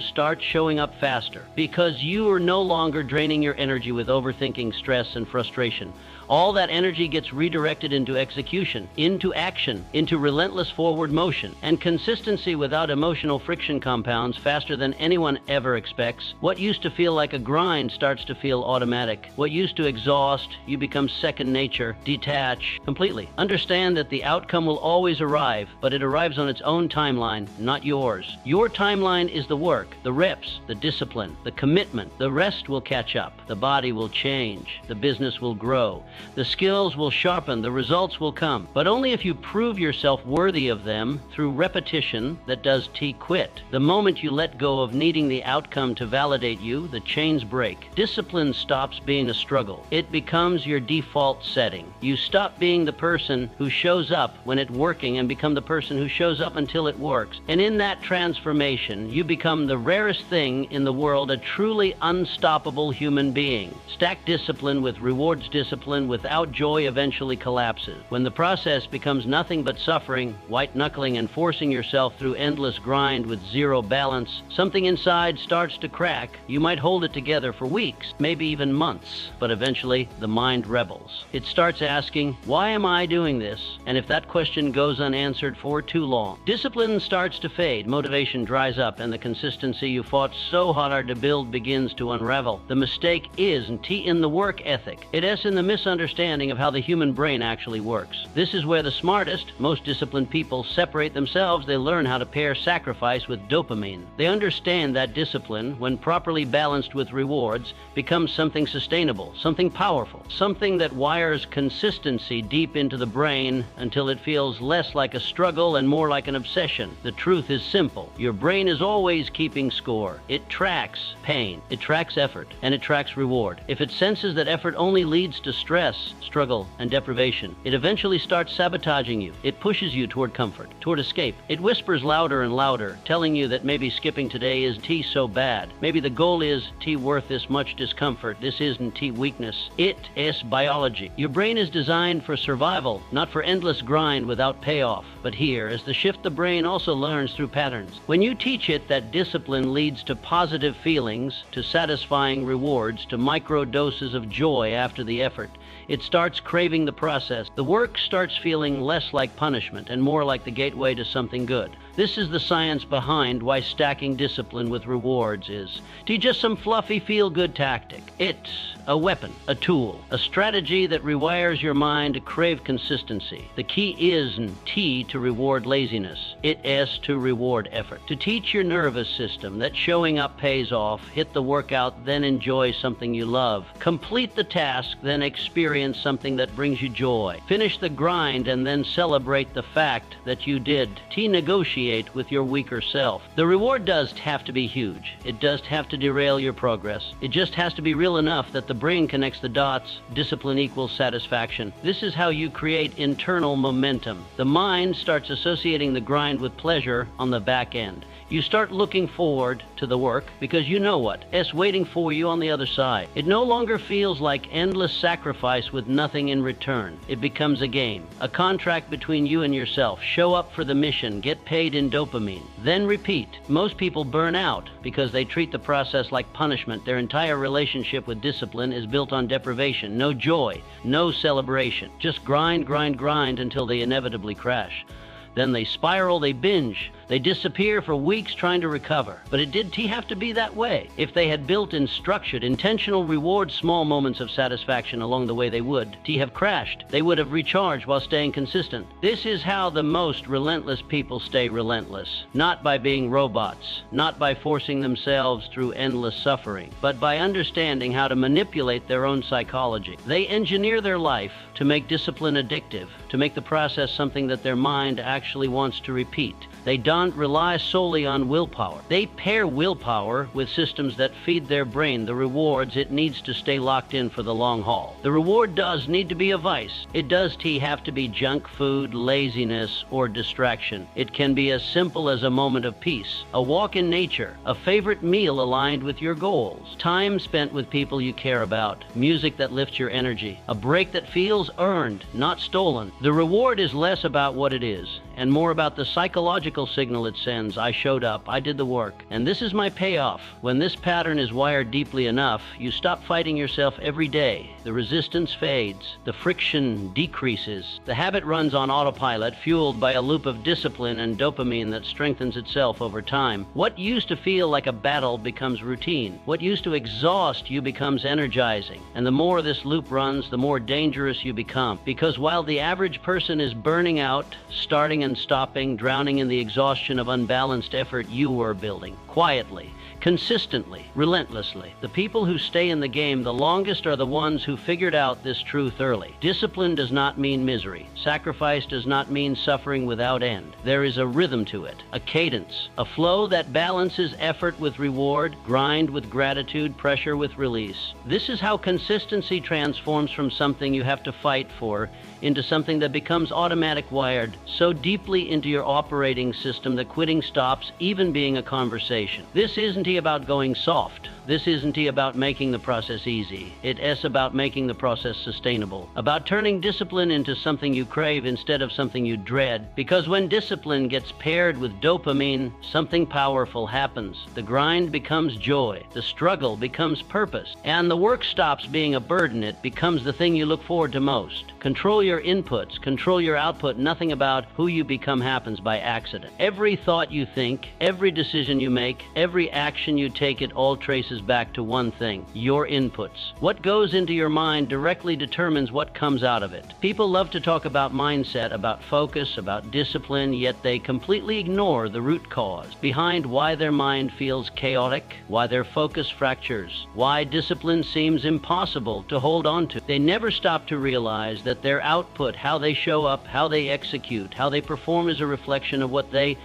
starts showing up faster, because you are no longer draining your energy with overthinking, stress, and frustration. All that energy gets redirected into execution, into action, into relentless forward motion. And consistency without emotional friction compounds faster than anyone ever expects. What used to feel like a grind starts to feel automatic. What used to exhaust, you become second nature. Detach completely. Understand that the outcome will always arrive, but it arrives on its own timeline, not yours. Your timeline is the work, the reps, the discipline, the commitment. The rest will catch up. The body will change. The business will grow. The skills will sharpen, the results will come, but only if you prove yourself worthy of them through repetition that does quit. The moment you let go of needing the outcome to validate you, the chains break. Discipline stops being a struggle. It becomes your default setting. You stop being the person who shows up when it's working and become the person who shows up until it works. And in that transformation, you become the rarest thing in the world, a truly unstoppable human being. Stack discipline with rewards discipline without joy eventually collapses. When the process becomes nothing but suffering, white-knuckling, and forcing yourself through endless grind with zero balance, something inside starts to crack. You might hold it together for weeks, maybe even months, but eventually the mind rebels. It starts asking, why am I doing this? And if that question goes unanswered for too long, discipline starts to fade, motivation dries up, and the consistency you fought so hard to build begins to unravel. The mistake is in the work ethic. It is in the misunderstanding of how the human brain actually works. This is where the smartest, most disciplined people separate themselves. They learn how to pair sacrifice with dopamine. They understand that discipline, when properly balanced with rewards, becomes something sustainable, something powerful, something that wires consistency deep into the brain until it feels less like a struggle and more like an obsession. The truth is simple. Your brain is always keeping score. It tracks pain, it tracks effort, and it tracks reward. If it senses that effort only leads to stress, struggle, and deprivation, it eventually starts sabotaging you. It pushes you toward comfort, toward escape. It whispers louder and louder, telling you that maybe skipping today is so bad. Maybe the goal is worth this much discomfort. This isn't weakness. It is biology. Your brain is designed for survival, not for endless grind without payoff. But here is the shift: the brain also learns through patterns. When you teach it that discipline leads to positive feelings, to satisfying rewards, to micro doses of joy after the effort, it starts craving the process. The work starts feeling less like punishment and more like the gateway to something good. This is the science behind why stacking discipline with rewards is just some fluffy feel-good tactic. It's a weapon, a tool, a strategy that rewires your mind to crave consistency. The key isn't to reward laziness. It is to reward effort. To teach your nervous system that showing up pays off. Hit the workout, then enjoy something you love. Complete the task, then experience something that brings you joy. Finish the grind and then celebrate the fact that you did. Negotiate with your weaker self. The reward does have to be huge. It does have to derail your progress. It just has to be real enough that the brain connects the dots. Discipline equals satisfaction. This is how you create internal momentum. The mind starts associating the grind with pleasure on the back end. You start looking forward to the work because you know what is waiting for you on the other side. It no longer feels like endless sacrifice with nothing in return. It becomes a game, a contract between you and yourself. Show up for the mission, get paid in dopamine, then repeat. Most people burn out because they treat the process like punishment. Their entire relationship with discipline is built on deprivation. No joy, no celebration. Just grind, grind, grind until they inevitably crash. Then they spiral, they binge, they disappear for weeks trying to recover. But it did have to be that way. If they had built in structured, intentional rewards, small moments of satisfaction along the way, they would have crashed. They would have recharged while staying consistent. This is how the most relentless people stay relentless. Not by being robots, not by forcing themselves through endless suffering, but by understanding how to manipulate their own psychology. They engineer their life to make discipline addictive, to make the process something that their mind actually wants to repeat. They don't rely solely on willpower. They pair willpower with systems that feed their brain the rewards it needs to stay locked in for the long haul. The reward does need to be a vice. It does have to be junk food, laziness, or distraction. It can be as simple as a moment of peace, a walk in nature, a favorite meal aligned with your goals, time spent with people you care about, music that lifts your energy, a break that feels earned, not stolen. The reward is less about what it is and more about the psychological signal it sends. I showed up, I did the work, and this is my payoff. When this pattern is wired deeply enough, you stop fighting yourself every day. The resistance fades, the friction decreases. The habit runs on autopilot, fueled by a loop of discipline and dopamine that strengthens itself over time. What used to feel like a battle becomes routine. What used to exhaust you becomes energizing. And the more this loop runs, the more dangerous you become. Because while the average person is burning out, starting and stopping, drowning in the exhaustion of unbalanced effort, you are building quietly, consistently, relentlessly. The people who stay in the game the longest are the ones who figured out this truth early. Discipline does not mean misery. Sacrifice does not mean suffering without end. There is a rhythm to it, a cadence, a flow that balances effort with reward, grind with gratitude, pressure with release. This is how consistency transforms from something you have to fight for into something that becomes automatic, wired so deeply into your operating system that quitting stops even being a conversation. This isn't about going soft. This isn't about making the process easy. It is about making the process sustainable, about turning discipline into something you crave instead of something you dread. Because when discipline gets paired with dopamine, something powerful happens. The grind becomes joy, the struggle becomes purpose, and the work stops being a burden. It becomes the thing you look forward to most. Control your inputs, control your output. Nothing about who you become happens by accident. Every thought you think, every decision you make, every action you take, it all traces back to one thing: your inputs. What goes into your mind directly determines what comes out of it. People love to talk about mindset, about focus, about discipline, yet they completely ignore the root cause behind why their mind feels chaotic, why their focus fractures, why discipline seems impossible to hold on to. They never stop to realize that their output, how they show up, how they execute, how they perform, is a reflection of what they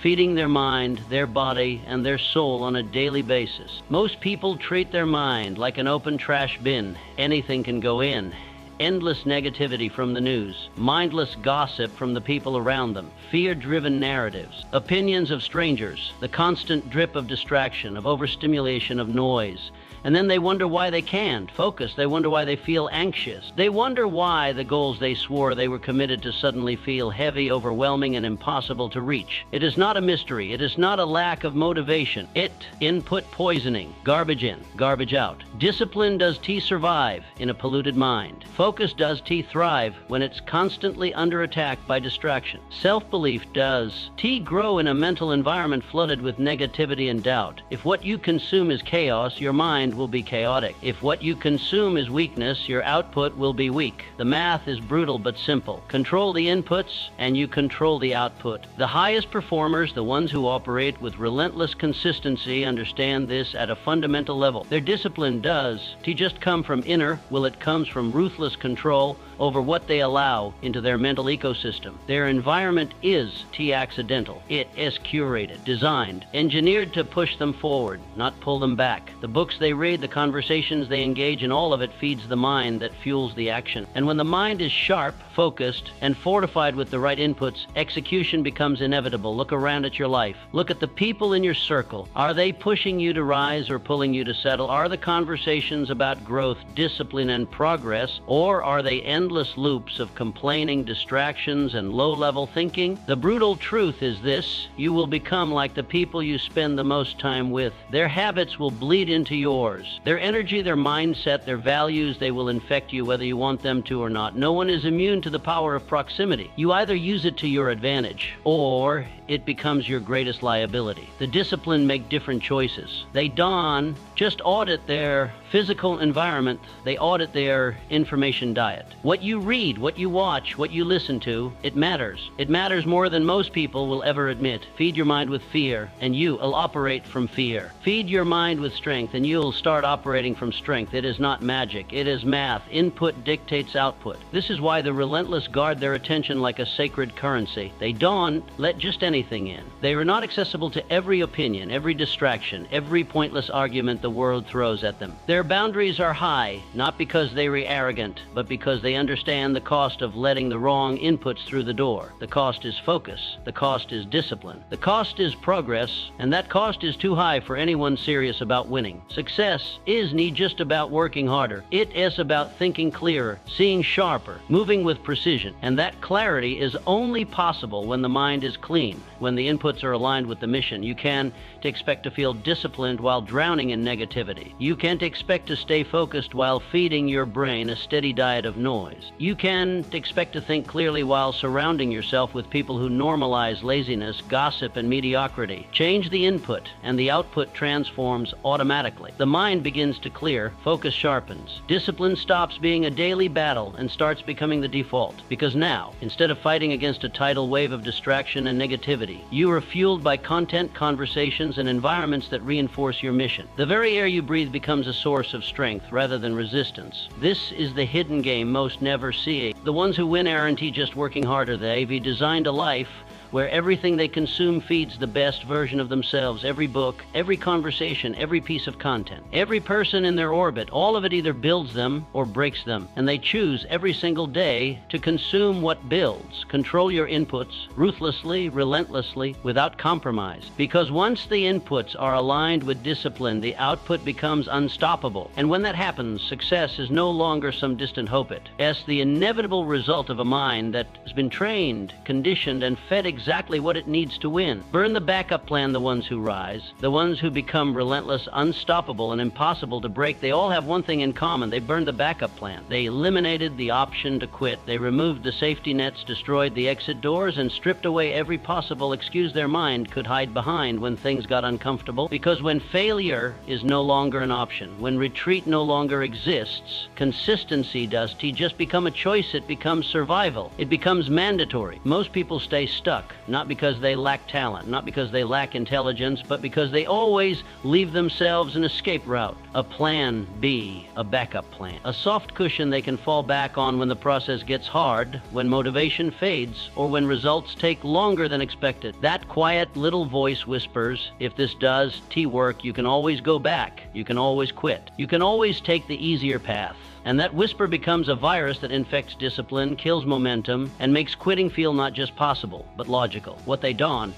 feeding their mind, their body, and their soul on a daily basis. Most people treat their mind like an open trash bin. Anything can go in. Endless negativity from the news, mindless gossip from the people around them, fear-driven narratives, opinions of strangers, the constant drip of distraction, of overstimulation, of noise. And then they wonder why they can't focus. They wonder why they feel anxious. They wonder why the goals they swore they were committed to suddenly feel heavy, overwhelming, and impossible to reach. It is not a mystery. It is not a lack of motivation. Input poisoning. Garbage in, garbage out. Discipline does survive in a polluted mind. Focus does thrive when it's constantly under attack by distraction. Self-belief does grow in a mental environment flooded with negativity and doubt. If what you consume is chaos, your mind will be chaotic. If what you consume is weakness, your output will be weak. The math is brutal but simple. Control the inputs and you control the output. The highest performers, the ones who operate with relentless consistency, understand this at a fundamental level. Their discipline does just come from inner, it comes from ruthless control over what they allow into their mental ecosystem. Their environment is accidental. It is curated, designed, engineered to push them forward, not pull them back. The books they read, the conversations they engage in, all of it feeds the mind that fuels the action. And when the mind is sharp, focused, and fortified with the right inputs, execution becomes inevitable. Look around at your life. Look at the people in your circle. Are they pushing you to rise or pulling you to settle? Are the conversations about growth, discipline, and progress, or are they endless loops of complaining, distractions, and low-level thinking? The brutal truth is this: you will become like the people you spend the most time with. Their habits will bleed into yours. Their energy, their mindset, their values, they will infect you whether you want them to or not. No one is immune to the power of proximity. You either use it to your advantage or it becomes your greatest liability. The disciplined make different choices. They just audit their physical environment. They audit their information diet. What you read, what you watch, what you listen to, it matters. It matters more than most people will ever admit. Feed your mind with fear and you will operate from fear. Feed your mind with strength and you'll start operating from strength. It is not magic. It is math. Input dictates output. This is why the relentless guard their attention like a sacred currency. They don't let just anything in. They are not accessible to every opinion, every distraction, every pointless argument the world throws at them. Their boundaries are high, not because they are arrogant, but because they understand the cost of letting the wrong inputs through the door. The cost is focus. The cost is discipline. The cost is progress, and that cost is too high for anyone serious about winning. Success isn't just about working harder. It is about thinking clearer, seeing sharper, moving with precision. And that clarity is only possible when the mind is clean, when the inputs are aligned with the mission. You can't expect to feel disciplined while drowning in negativity. You can't expect to stay focused while feeding your brain a steady diet of noise. You can't expect to think clearly while surrounding yourself with people who normalize laziness, gossip, and mediocrity. Change the input, and the output transforms automatically. The mind begins to clear, focus sharpens. Discipline stops being a daily battle and starts becoming the default. Because now, instead of fighting against a tidal wave of distraction and negativity, you are fueled by content, conversations, and environments that reinforce your mission. The very air you breathe becomes a source of strength rather than resistance. This is the hidden game most never see. The ones who win aren't just working harder. They've designed a life where everything they consume feeds the best version of themselves. Every book, every conversation, every piece of content, every person in their orbit, all of it either builds them or breaks them. And they choose every single day to consume what builds. Control your inputs ruthlessly, relentlessly, without compromise. Because once the inputs are aligned with discipline, the output becomes unstoppable. And when that happens, success is no longer some distant hope. It's the inevitable result of a mind that has been trained, conditioned, and fed exactly what it needs to win. Burn the backup plan, the ones who rise, the ones who become relentless, unstoppable, and impossible to break. They all have one thing in common. They burned the backup plan. They eliminated the option to quit. They removed the safety nets, destroyed the exit doors, and stripped away every possible excuse their mind could hide behind when things got uncomfortable. Because when failure is no longer an option, when retreat no longer exists, consistency does. It just become a choice. It becomes survival. It becomes mandatory. Most people stay stuck. Not because they lack talent, not because they lack intelligence, but because they always leave themselves an escape route, a plan B, a backup plan, a soft cushion they can fall back on when the process gets hard, when motivation fades, or when results take longer than expected. That quiet little voice whispers, if this does work, you can always go back, you can always quit, you can always take the easier path. And that whisper becomes a virus that infects discipline, kills momentum, and makes quitting feel not just possible, but logical. What they don't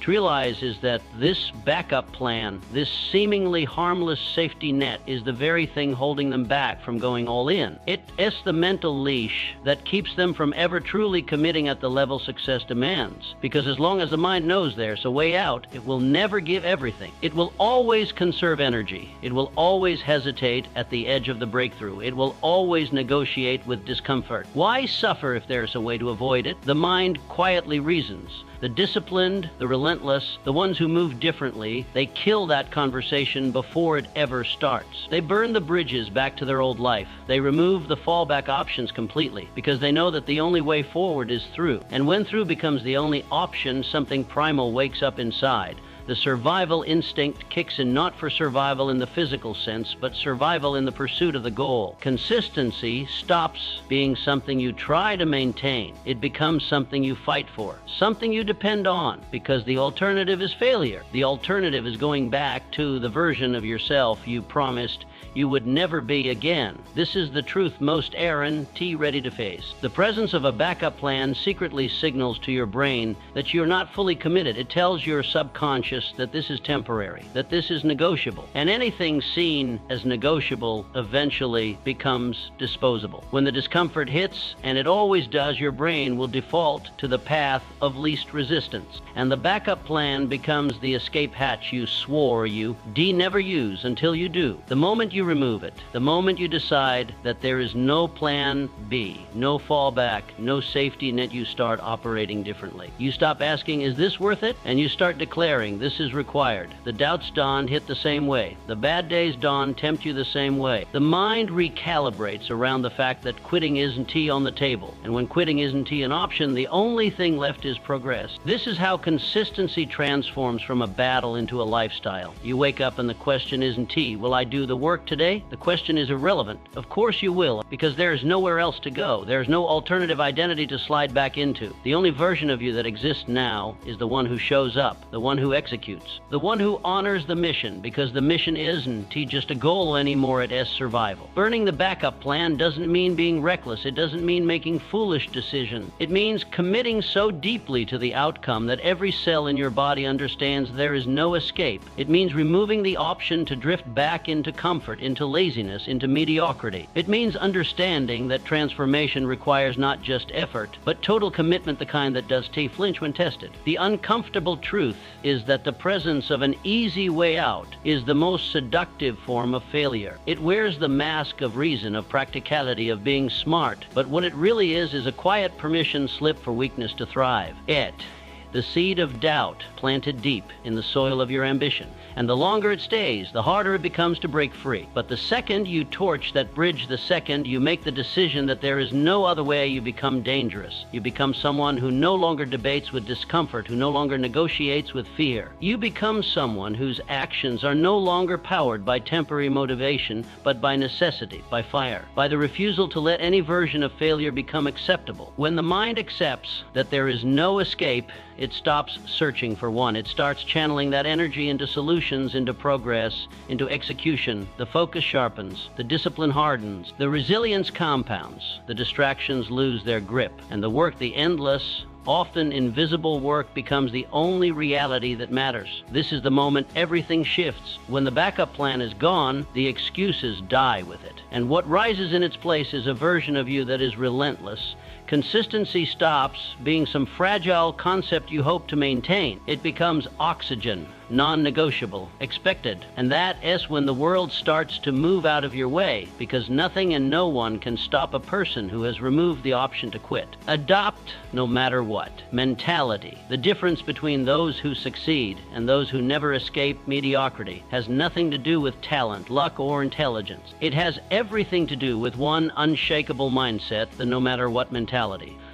realize is that this backup plan, this seemingly harmless safety net, is the very thing holding them back from going all in. It's the mental leash that keeps them from ever truly committing at the level success demands. Because as long as the mind knows there's a way out, it will never give everything. It will always conserve energy. It will always hesitate at the edge of the breakthrough. It will always negotiate with discomfort. Why suffer if there's a way to avoid it? The mind quietly reasons. The disciplined, the relentless, the ones who move differently, they kill that conversation before it ever starts. They burn the bridges back to their old life. They remove the fallback options completely because they know that the only way forward is through. And when through becomes the only option, something primal wakes up inside. The survival instinct kicks in, not for survival in the physical sense, but survival in the pursuit of the goal. Consistency stops being something you try to maintain. It becomes something you fight for, something you depend on, because the alternative is failure. The alternative is going back to the version of yourself you promised you would never be again. This is the truth most ready to face. The presence of a backup plan secretly signals to your brain that you're not fully committed. It tells your subconscious that this is temporary, that this is negotiable. And anything seen as negotiable eventually becomes disposable. When the discomfort hits, and it always does, your brain will default to the path of least resistance. And the backup plan becomes the escape hatch you swore you never use until you do. The moment moment you remove it, the moment you decide that there is no plan B, no fallback, no safety net, you start operating differently. You stop asking, is this worth it? And you start declaring, this is required. The doubts dawn hit the same way. The bad days dawn tempt you the same way. The mind recalibrates around the fact that quitting isn't tea on the table. And when quitting isn't tea an option, the only thing left is progress. This is how consistency transforms from a battle into a lifestyle. You wake up and the question isn't tea, will I do the work today? The question is irrelevant. Of course you will, because there is nowhere else to go. There is no alternative identity to slide back into. The only version of you that exists now is the one who shows up, the one who executes, the one who honors the mission, because the mission isn't just a goal anymore, it is survival. Burning the backup plan doesn't mean being reckless. It doesn't mean making foolish decisions. It means committing so deeply to the outcome that every cell in your body understands there is no escape. It means removing the option to drift back into comfort, into laziness, into mediocrity. It means understanding that transformation requires not just effort, but total commitment, the kind that does flinch when tested. The uncomfortable truth is that the presence of an easy way out is the most seductive form of failure. It wears the mask of reason, of practicality, of being smart, but what it really is a quiet permission slip for weakness to thrive. The seed of doubt planted deep in the soil of your ambition. And the longer it stays, the harder it becomes to break free. But the second you torch that bridge, the second you make the decision that there is no other way, you become dangerous. You become someone who no longer debates with discomfort, who no longer negotiates with fear. You become someone whose actions are no longer powered by temporary motivation, but by necessity, by fire, by the refusal to let any version of failure become acceptable. When the mind accepts that there is no escape, it stops searching for one. It starts channeling that energy into solutions, into progress, into execution. The focus sharpens, the discipline hardens, the resilience compounds, the distractions lose their grip, and the work, the endless, often invisible work, becomes the only reality that matters. This is the moment everything shifts. When the backup plan is gone, the excuses die with it. And what rises in its place is a version of you that is relentless. Consistency stops being some fragile concept you hope to maintain. It becomes oxygen, non-negotiable, expected. And that is when the world starts to move out of your way, because nothing and no one can stop a person who has removed the option to quit. Adopt no matter what mentality. The difference between those who succeed and those who never escape mediocrity has nothing to do with talent, luck, or intelligence. It has everything to do with one unshakable mindset, the no matter what mentality.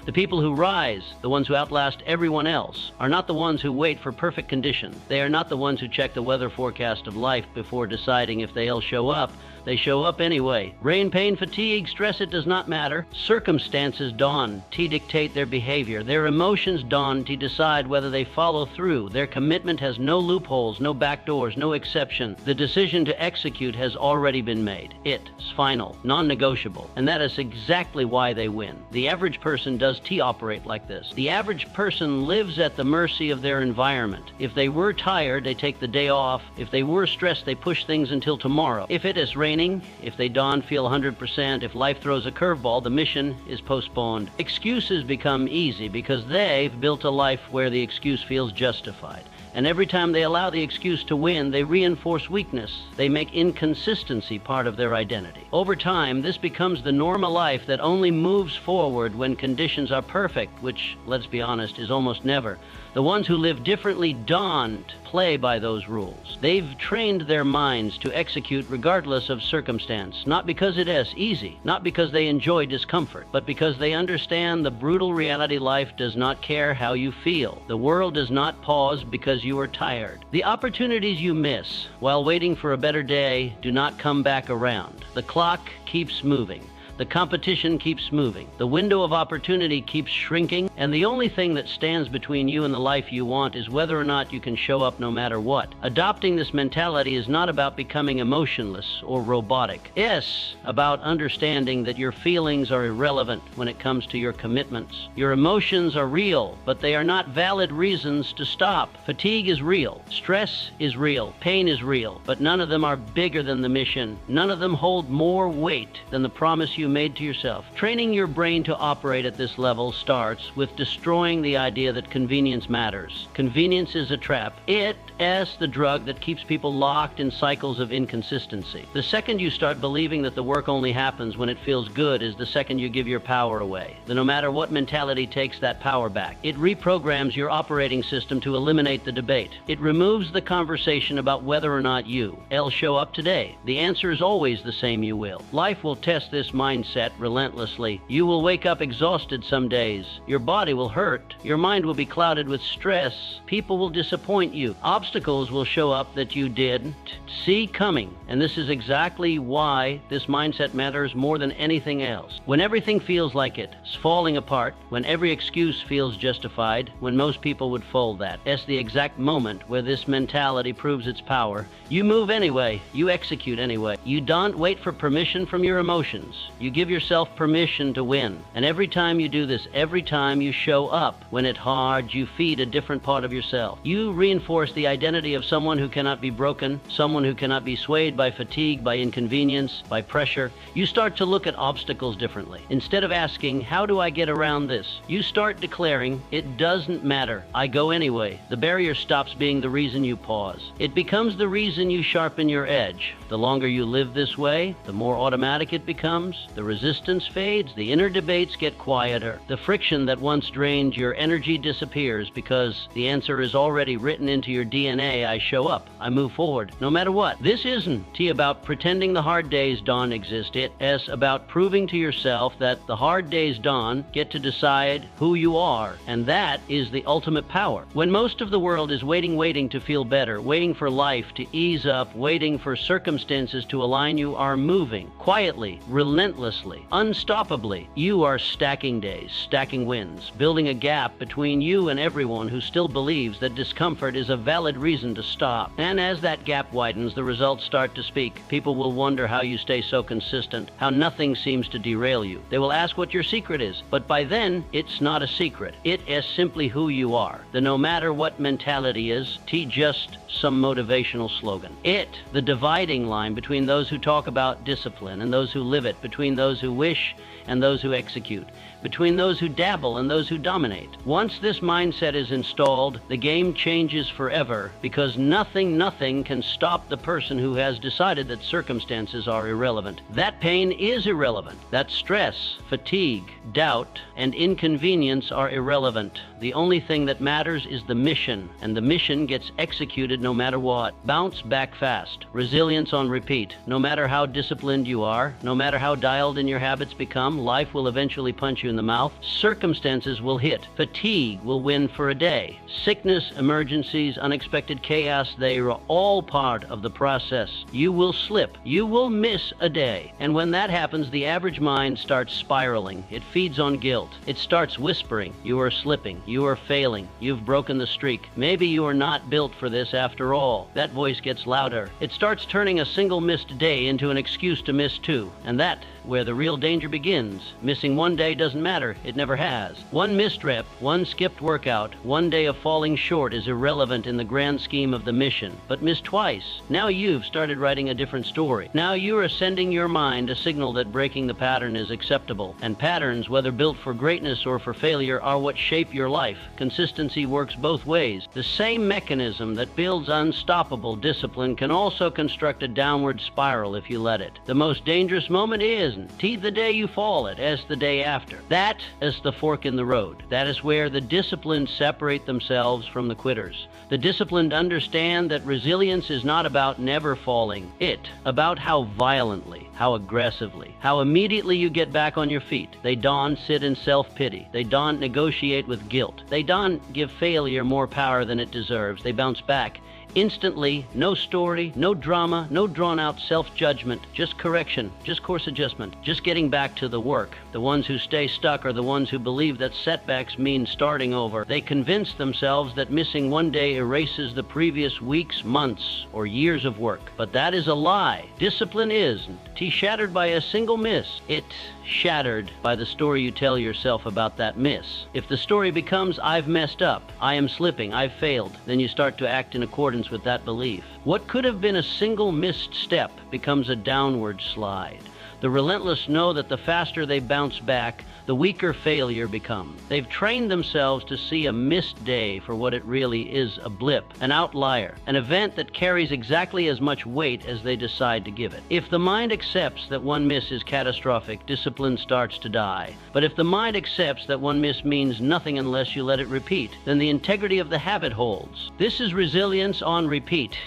The people who rise, the ones who outlast everyone else, are not the ones who wait for perfect conditions. They are not the ones who check the weather forecast of life before deciding if they'll show up. They show up anyway. Rain, pain, fatigue, stress, it does not matter. Circumstances dawn to dictate their behavior. Their emotions dawn to decide whether they follow through. Their commitment has no loopholes, no backdoors, no exception. The decision to execute has already been made. It's final, non-negotiable, and that is exactly why they win. The average person does operate like this. The average person lives at the mercy of their environment. If they were tired, they take the day off. If they were stressed, they push things until tomorrow. If it is raining, if they dawn feel 100%, if life throws a curveball, the mission is postponed. Excuses become easy because they've built a life where the excuse feels justified. And every time they allow the excuse to win, they reinforce weakness. They make inconsistency part of their identity. Over time, this becomes the normal life that only moves forward when conditions are perfect, which, let's be honest, is almost never. The ones who live differently don't play by those rules. They've trained their minds to execute regardless of circumstance, not because it is easy, not because they enjoy discomfort, but because they understand the brutal reality life does not care how you feel. The world does not pause because you are tired. The opportunities you miss while waiting for a better day do not come back around. The clock keeps moving. The competition keeps moving. The window of opportunity keeps shrinking, and the only thing that stands between you and the life you want is whether or not you can show up no matter what. Adopting this mentality is not about becoming emotionless or robotic. It's about understanding that your feelings are irrelevant when it comes to your commitments. Your emotions are real, but they are not valid reasons to stop. Fatigue is real. Stress is real. Pain is real, but none of them are bigger than the mission. None of them hold more weight than the promise you you made to yourself. Training your brain to operate at this level starts with destroying the idea that convenience matters. Convenience is a trap. It is the drug that keeps people locked in cycles of inconsistency. The second you start believing that the work only happens when it feels good is the second you give your power away. The no matter what mentality takes that power back. It reprograms your operating system to eliminate the debate. It removes the conversation about whether or not you'll show up today. The answer is always the same: you will. Life will test this mindset relentlessly. You will wake up exhausted some days. Your body will hurt. Your mind will be clouded with stress. People will disappoint you. Obstacles will show up that you didn't see coming. And this is exactly why this mindset matters more than anything else. When everything feels like it's falling apart, when every excuse feels justified, when most people would fold that's the exact moment where this mentality proves its power. You move anyway. You execute anyway. You don't wait for permission from your emotions. You give yourself permission to win. And every time you do this, every time you show up when it's hard, you feed a different part of yourself. You reinforce the identity of someone who cannot be broken, someone who cannot be swayed by fatigue, by inconvenience, by pressure. You start to look at obstacles differently. Instead of asking, how do I get around this? You start declaring, it doesn't matter. I go anyway. The barrier stops being the reason you pause. It becomes the reason you sharpen your edge. The longer you live this way, the more automatic it becomes. The resistance fades. The inner debates get quieter. The friction that once drained your energy disappears because the answer is already written into your DNA. I show up. I move forward. No matter what. This isn't about pretending the hard days don't exist. It is about proving to yourself that the hard days don't get to decide who you are. And that is the ultimate power. When most of the world is waiting to feel better, waiting for life to ease up, waiting for circumstances to align, you are moving quietly, relentlessly, unstoppably. You are stacking days, stacking wins, building a gap between you and everyone who still believes that discomfort is a valid reason to stop. And as that gap widens, the results start to speak. People will wonder how you stay so consistent, how nothing seems to derail you. They will ask what your secret is, but by then, it's not a secret. It is simply who you are. The no matter what mentality is, just some motivational slogan. The dividing line between those who talk about discipline and those who live it, between those who wish and those who execute, between those who dabble and those who dominate. Once this mindset is installed, the game changes forever, because nothing can stop the person who has decided that circumstances are irrelevant. That pain is irrelevant. That stress, fatigue, doubt, and inconvenience are irrelevant. The only thing that matters is the mission, and the mission gets executed no matter what. Bounce back fast. Resilience on repeat. No matter how disciplined you are, no matter how dialed in your habits become, life will eventually punch you in the mouth. Circumstances will hit. Fatigue will win for a day. Sickness, emergencies, unexpected chaos, they are all part of the process. You will slip. You will miss a day. And when that happens, the average mind starts spiraling. It feeds on guilt. It starts whispering, you are slipping. You are failing. You've broken the streak. Maybe you are not built for this after all. That voice gets louder. It starts turning a single missed day into an excuse to miss two. And that's where the real danger begins. Missing one day doesn't matter. It never has. One missed rep, one skipped workout, one day of falling short is irrelevant in the grand scheme of the mission. But missed twice. Now you've started writing a different story. Now you are sending your mind a signal that breaking the pattern is acceptable. And patterns, whether built for greatness or for failure, are what shape your life. Consistency works both ways. The same mechanism that builds unstoppable discipline can also construct a downward spiral if you let it. The most dangerous moment isn't the day you fall, it is the day after. That is the fork in the road. That is where the disciplined separate themselves from the quitters. The disciplined understand that resilience is not about never falling. It's about how violently, how aggressively, how immediately you get back on your feet. They don't sit in self-pity. They don't negotiate with guilt. They don't give failure more power than it deserves. They bounce back instantly. No story, no drama, no drawn-out self-judgment, just correction, just course adjustment, just getting back to the work. The ones who stay stuck are the ones who believe that setbacks mean starting over. They convince themselves that missing one day erases the previous weeks, months, or years of work. But that is a lie. Discipline isn't shattered by a single miss. It's shattered by the story you tell yourself about that miss. If the story becomes, I've messed up, I am slipping, I've failed, then you start to act in accordance with that belief. What could have been a single missed step becomes a downward slide. The relentless know that the faster they bounce back, the weaker failure becomes. They've trained themselves to see a missed day for what it really is, a blip, an outlier, an event that carries exactly as much weight as they decide to give it. If the mind accepts that one miss is catastrophic, discipline starts to die. But if the mind accepts that one miss means nothing unless you let it repeat, then the integrity of the habit holds. This is resilience on repeat.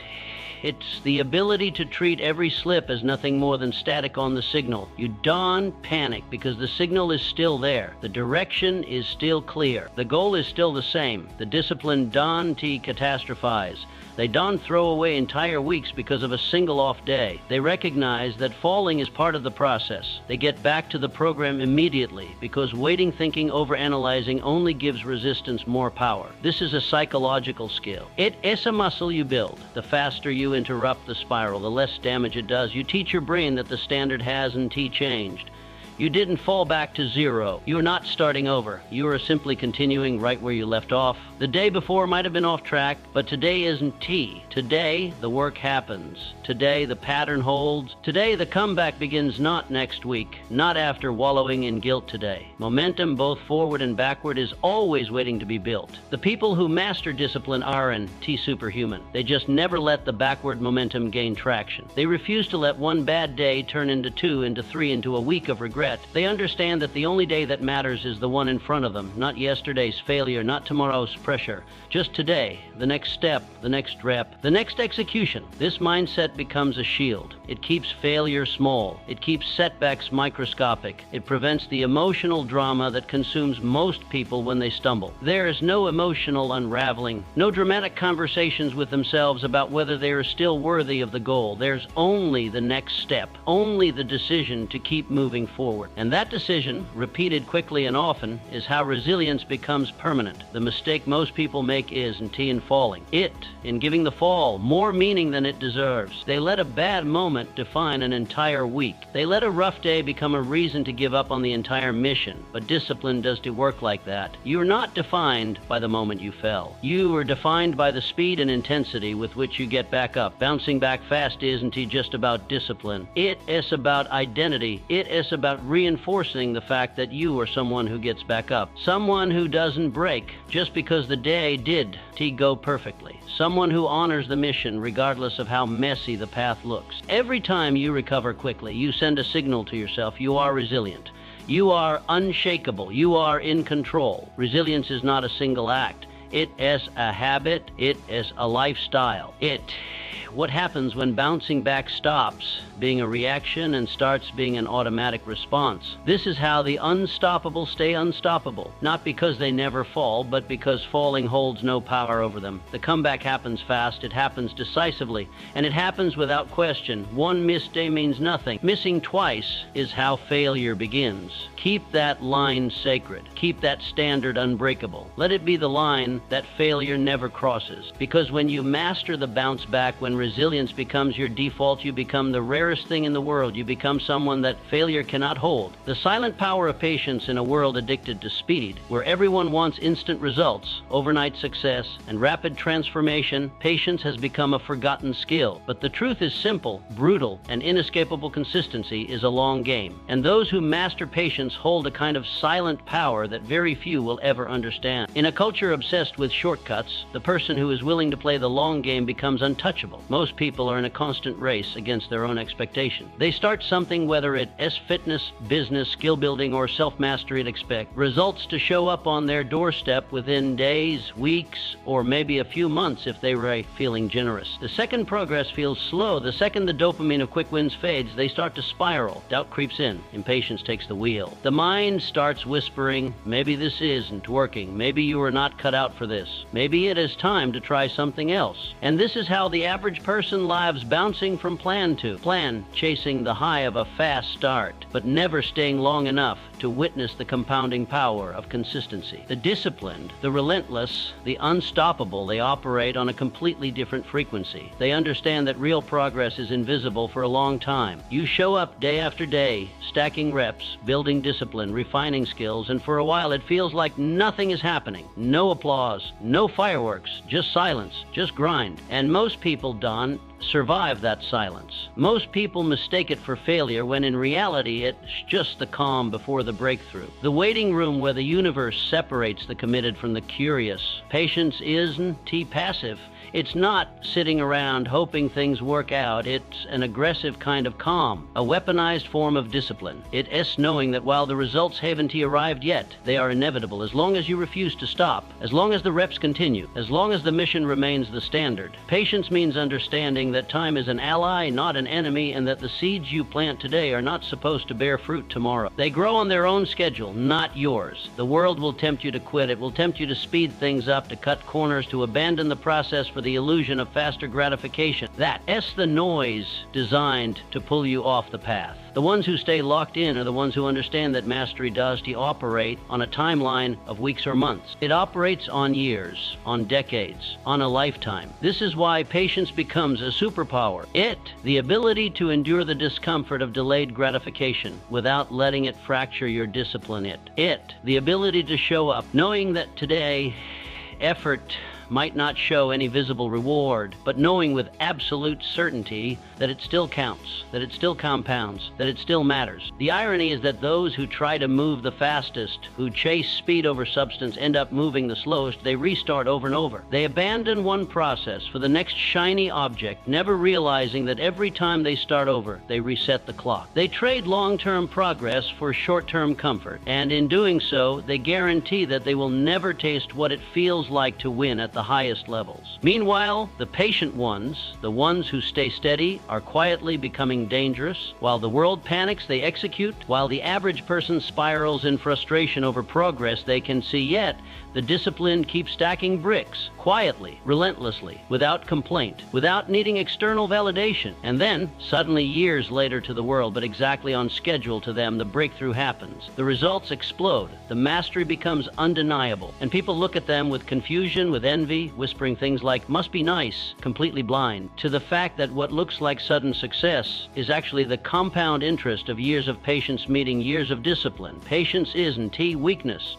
It's the ability to treat every slip as nothing more than static on the signal. You don't panic because the signal is still there. The direction is still clear. The goal is still the same. The discipline don't catastrophize. They don't throw away entire weeks because of a single off day. They recognize that falling is part of the process. They get back to the program immediately because waiting, thinking, overanalyzing only gives resistance more power. This is a psychological skill. It is a muscle you build. The faster you interrupt the spiral, the less damage it does. You teach your brain that the standard hasn't changed. You didn't fall back to zero. You are not starting over. You are simply continuing right where you left off. The day before might have been off track, but today isn't T. Today, the work happens. Today, the pattern holds. Today, the comeback begins not next week, not after wallowing in guilt today. Momentum, both forward and backward, is always waiting to be built. The people who master discipline are in T superhuman. They just never let the backward momentum gain traction. They refuse to let one bad day turn into two, into three, into a week of regret. They understand that the only day that matters is the one in front of them, not yesterday's failure, not tomorrow's pressure, just today, the next step, the next rep, the next execution. This mindset becomes a shield. It keeps failure small. It keeps setbacks microscopic. It prevents the emotional drama that consumes most people when they stumble. There is no emotional unraveling, no dramatic conversations with themselves about whether they are still worthy of the goal. There's only the next step, only the decision to keep moving forward. And that decision, repeated quickly and often, is how resilience becomes permanent. The mistake most people make is in falling. In giving the fall more meaning than it deserves. They let a bad moment define an entire week. They let a rough day become a reason to give up on the entire mission. But discipline does to work like that. You are not defined by the moment you fell. You are defined by the speed and intensity with which you get back up. Bouncing back fast isn't just about discipline. It is about identity. It is about reinforcing the fact that you are someone who gets back up. Someone who doesn't break just because the day did go perfectly. Someone who honors the mission regardless of how messy the path looks. Every time you recover quickly, you send a signal to yourself you are resilient. You are unshakable. You are in control. Resilience is not a single act. It is a habit. It is a lifestyle. What happens when bouncing back stops being a reaction and starts being an automatic response? This is how the unstoppable stay unstoppable. Not because they never fall, but because falling holds no power over them. The comeback happens fast, it happens decisively, and it happens without question. One missed day means nothing. Missing twice is how failure begins. Keep that line sacred. Keep that standard unbreakable. Let it be the line that failure never crosses. Because when you master the bounce back, when resilience becomes your default, you become the rarest thing in the world. You become someone that failure cannot hold. The silent power of patience in a world addicted to speed, where everyone wants instant results, overnight success, and rapid transformation, patience has become a forgotten skill. But the truth is simple, brutal, and inescapable. Consistency is a long game. And those who master patience hold a kind of silent power that very few will ever understand. In a culture obsessed with shortcuts, the person who is willing to play the long game becomes untouchable. Most people are in a constant race against their own expectation. They start something, whether it is fitness, business, skill building, or self-mastery, and expect results to show up on their doorstep within days, weeks, or maybe a few months if they were feeling generous. The second progress feels slow, the second the dopamine of quick wins fades, they start to spiral. Doubt creeps in. Impatience takes the wheel. The mind starts whispering, maybe this isn't working. Maybe you are not cut out for this. Maybe it is time to try something else. And this is how the average person lives, bouncing from plan to plan, chasing the high of a fast start, but never staying long enough to witness the compounding power of consistency. The disciplined, the relentless, the unstoppable, they operate on a completely different frequency. They understand that real progress is invisible for a long time. You show up day after day, stacking reps, building discipline, refining skills, and for a while it feels like nothing is happening. No applause, no fireworks, just silence, just grind. And most people feel done survive that silence. Most people mistake it for failure when in reality it's just the calm before the breakthrough. The waiting room where the universe separates the committed from the curious. Patience isn't passive. It's not sitting around hoping things work out. It's an aggressive kind of calm, a weaponized form of discipline. It is knowing that while the results haven't arrived yet, they are inevitable as long as you refuse to stop, as long as the reps continue, as long as the mission remains the standard. Patience means understanding that time is an ally, not an enemy, and that the seeds you plant today are not supposed to bear fruit tomorrow. They grow on their own schedule, not yours. The world will tempt you to quit. It will tempt you to speed things up, to cut corners, to abandon the process for the illusion of faster gratification. That's the noise designed to pull you off the path. The ones who stay locked in are the ones who understand that mastery does operate on a timeline of weeks or months. It operates on years, on decades, on a lifetime. This is why patience becomes a superpower. The ability to endure the discomfort of delayed gratification without letting it fracture your discipline. The ability to show up knowing that today effort might not show any visible reward, but knowing with absolute certainty that it still counts, that it still compounds, that it still matters. The irony is that those who try to move the fastest, who chase speed over substance, end up moving the slowest. They restart over and over. They abandon one process for the next shiny object, never realizing that every time they start over, they reset the clock. They trade long-term progress for short-term comfort, and in doing so, they guarantee that they will never taste what it feels like to win at the highest levels. Meanwhile, the patient ones, the ones who stay steady, are quietly becoming dangerous. While the world panics, they execute. While the average person spirals in frustration over progress they can see yet, the disciplined keep stacking bricks, quietly, relentlessly, without complaint, without needing external validation. And then, suddenly years later to the world, but exactly on schedule to them, the breakthrough happens. The results explode. The mastery becomes undeniable. And people look at them with confusion, with envy, whispering things like, "Must be nice," completely blind to the fact that what looks like sudden success is actually the compound interest of years of patience meeting years of discipline. Patience isn't weakness.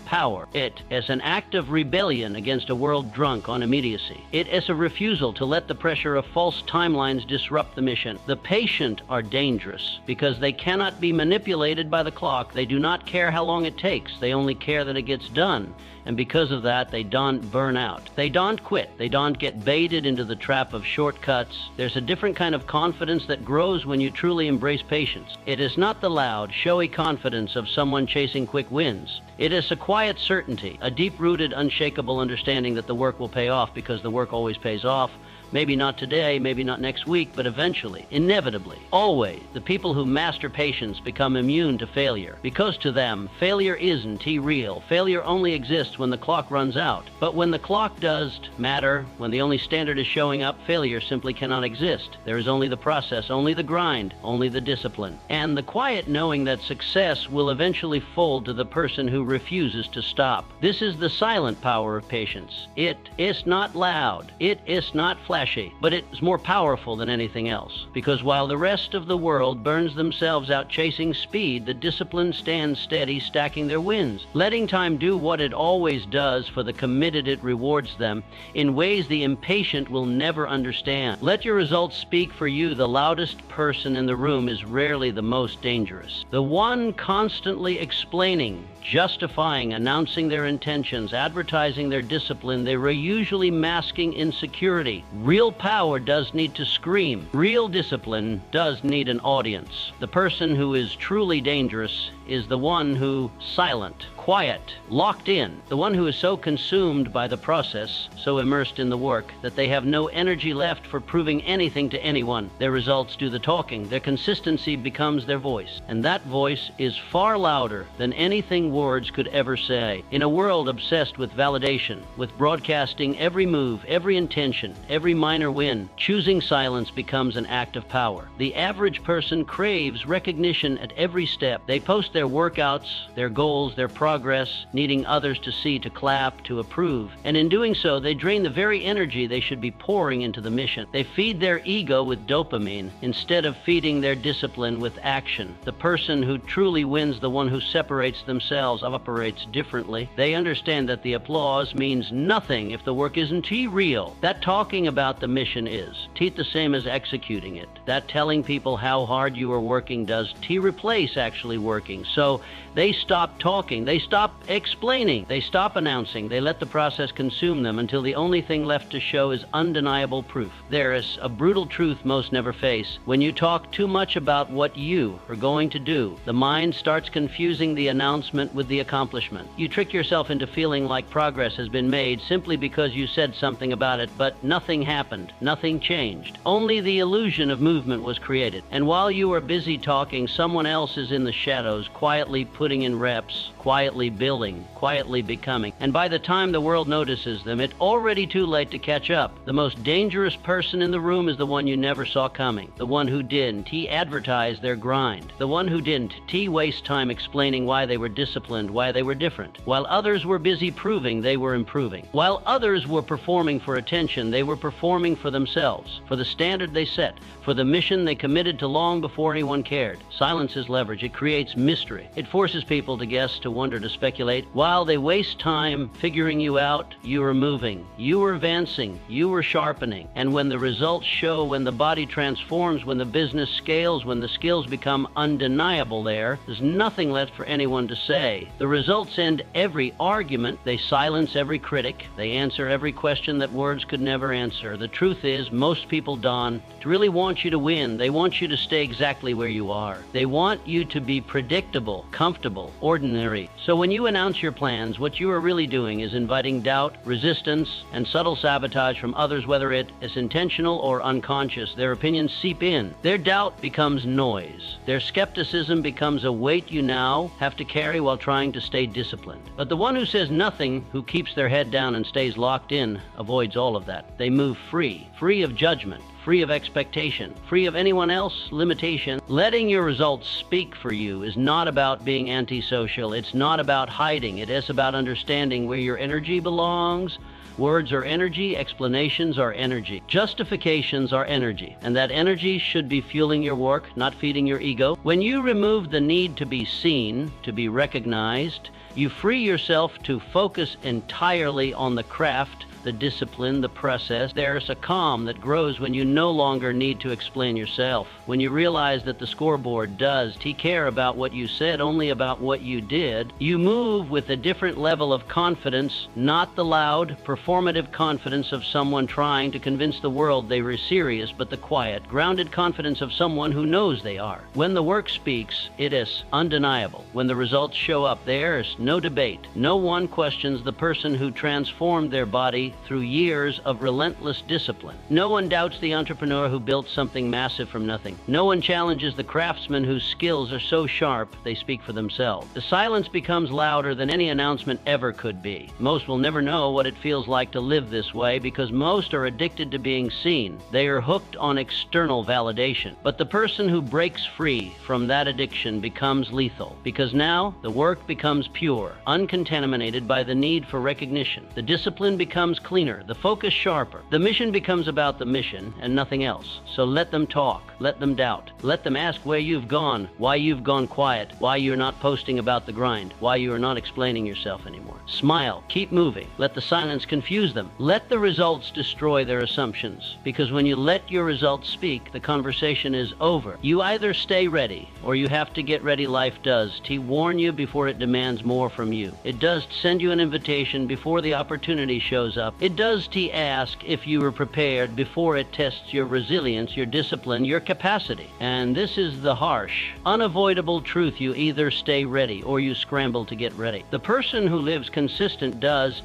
Power. It is an act of rebellion against a world drunk on immediacy. It is a refusal to let the pressure of false timelines disrupt the mission. The patient are dangerous because they cannot be manipulated by the clock. They do not care how long it takes. They only care that it gets done. And because of that, they don't burn out. They don't quit. They don't get baited into the trap of shortcuts. There's a different kind of confidence that grows when you truly embrace patience. It is not the loud, showy confidence of someone chasing quick wins. It is a quiet certainty, a deep-rooted, unshakable understanding that the work will pay off because the work always pays off. Maybe not today, maybe not next week, but eventually, inevitably, always, the people who master patience become immune to failure. Because to them, failure isn't real. Failure only exists when the clock runs out. But when the clock does matter, when the only standard is showing up, failure simply cannot exist. There is only the process, only the grind, only the discipline. And the quiet knowing that success will eventually fold to the person who refuses to stop. This is the silent power of patience. It is not loud. It is not flashy. But it is more powerful than anything else. Because while the rest of the world burns themselves out chasing speed, the discipline stands steady, stacking their wins. Letting time do what it always does for the committed, it rewards them in ways the impatient will never understand. Let your results speak for you. The loudest person in the room is rarely the most dangerous. The one constantly explaining, justifying, announcing their intentions, advertising their discipline, they were usually masking insecurity. Real power does need to scream. Real discipline does need an audience. The person who is truly dangerous is the one who silent, quiet, locked in, the one who is so consumed by the process, so immersed in the work, that they have no energy left for proving anything to anyone. Their results do the talking. Their consistency becomes their voice, and that voice is far louder than anything words could ever say. In a world obsessed with validation, with broadcasting every move, every intention, every minor win, choosing silence becomes an act of power. The average person craves recognition at every step. They post their their workouts, their goals, their progress, needing others to see, to clap, to approve. And in doing so, they drain the very energy they should be pouring into the mission. They feed their ego with dopamine instead of feeding their discipline with action. The person who truly wins, the one who separates themselves, operates differently. They understand that the applause means nothing if the work isn't real. That talking about the mission is the same as executing it. That telling people how hard you are working does replace actually working. So they stop talking, they stop explaining, they stop announcing, they let the process consume them until the only thing left to show is undeniable proof. There is a brutal truth most never face. When you talk too much about what you are going to do, the mind starts confusing the announcement with the accomplishment. You trick yourself into feeling like progress has been made simply because you said something about it, but nothing happened, nothing changed. Only the illusion of movement was created. And while you are busy talking, someone else is in the shadows, quietly putting in reps, quietly building, quietly becoming. And by the time the world notices them, it's already too late to catch up. The most dangerous person in the room is the one you never saw coming. The one who didn't. He advertised their grind. The one who didn't. Waste time explaining why they were disciplined, why they were different. While others were busy proving they were improving. While others were performing for attention, they were performing for themselves, for the standard they set, for the mission they committed to long before anyone cared. Silence is leverage. It creates mystery. It forces people to guess, to wonder, to speculate. While they waste time figuring you out, you are moving, you are advancing, you are sharpening. And when the results show, when the body transforms, when the business scales, when the skills become undeniable, there's nothing left for anyone to say. The results end every argument. They silence every critic. They answer every question that words could never answer. The truth is, most people, Don, really want you to win. They want you to stay exactly where you are. They want you to be predictable, comfortable, ordinary. So when you announce your plans, what you are really doing is inviting doubt, resistance, and subtle sabotage from others, whether it is intentional or unconscious. Their opinions seep in. Their doubt becomes noise. Their skepticism becomes a weight you now have to carry while trying to stay disciplined. But the one who says nothing, who keeps their head down and stays locked in, avoids all of that. They move free of judgment, free of expectation, free of anyone else's limitation. Letting your results speak for you is not about being antisocial. It's not about hiding. It is about understanding where your energy belongs. Words are energy, explanations are energy, justifications are energy, and that energy should be fueling your work, not feeding your ego. When you remove the need to be seen, to be recognized, you free yourself to focus entirely on the craft, the discipline, the process. There's a calm that grows when you no longer need to explain yourself. When you realize that the scoreboard does care about what you said, only about what you did, you move with a different level of confidence, not the loud, performative confidence of someone trying to convince the world they were serious, but the quiet, grounded confidence of someone who knows they are. When the work speaks, it is undeniable. When the results show up, there's no debate. No one questions the person who transformed their body through years of relentless discipline. No one doubts the entrepreneur who built something massive from nothing. No one challenges the craftsman whose skills are so sharp they speak for themselves. The silence becomes louder than any announcement ever could be. Most will never know what it feels like to live this way because most are addicted to being seen. They are hooked on external validation. But the person who breaks free from that addiction becomes lethal because now the work becomes pure, uncontaminated by the need for recognition. The discipline becomes cleaner, the focus sharper. The mission becomes about the mission and nothing else. So let them talk, let them doubt, let them ask where you've gone, why you've gone quiet, why you're not posting about the grind, why you are not explaining yourself anymore. Smile, keep moving, let the silence confuse them. Let the results destroy their assumptions, because when you let your results speak, the conversation is over. You either stay ready or you have to get ready. Life does warn you before it demands more from you. It does send you an invitation before the opportunity shows up. It does ask if you were prepared before it tests your resilience, your discipline, your capacity. And this is the harsh, unavoidable truth. You either stay ready or you scramble to get ready. The person who lives consistent does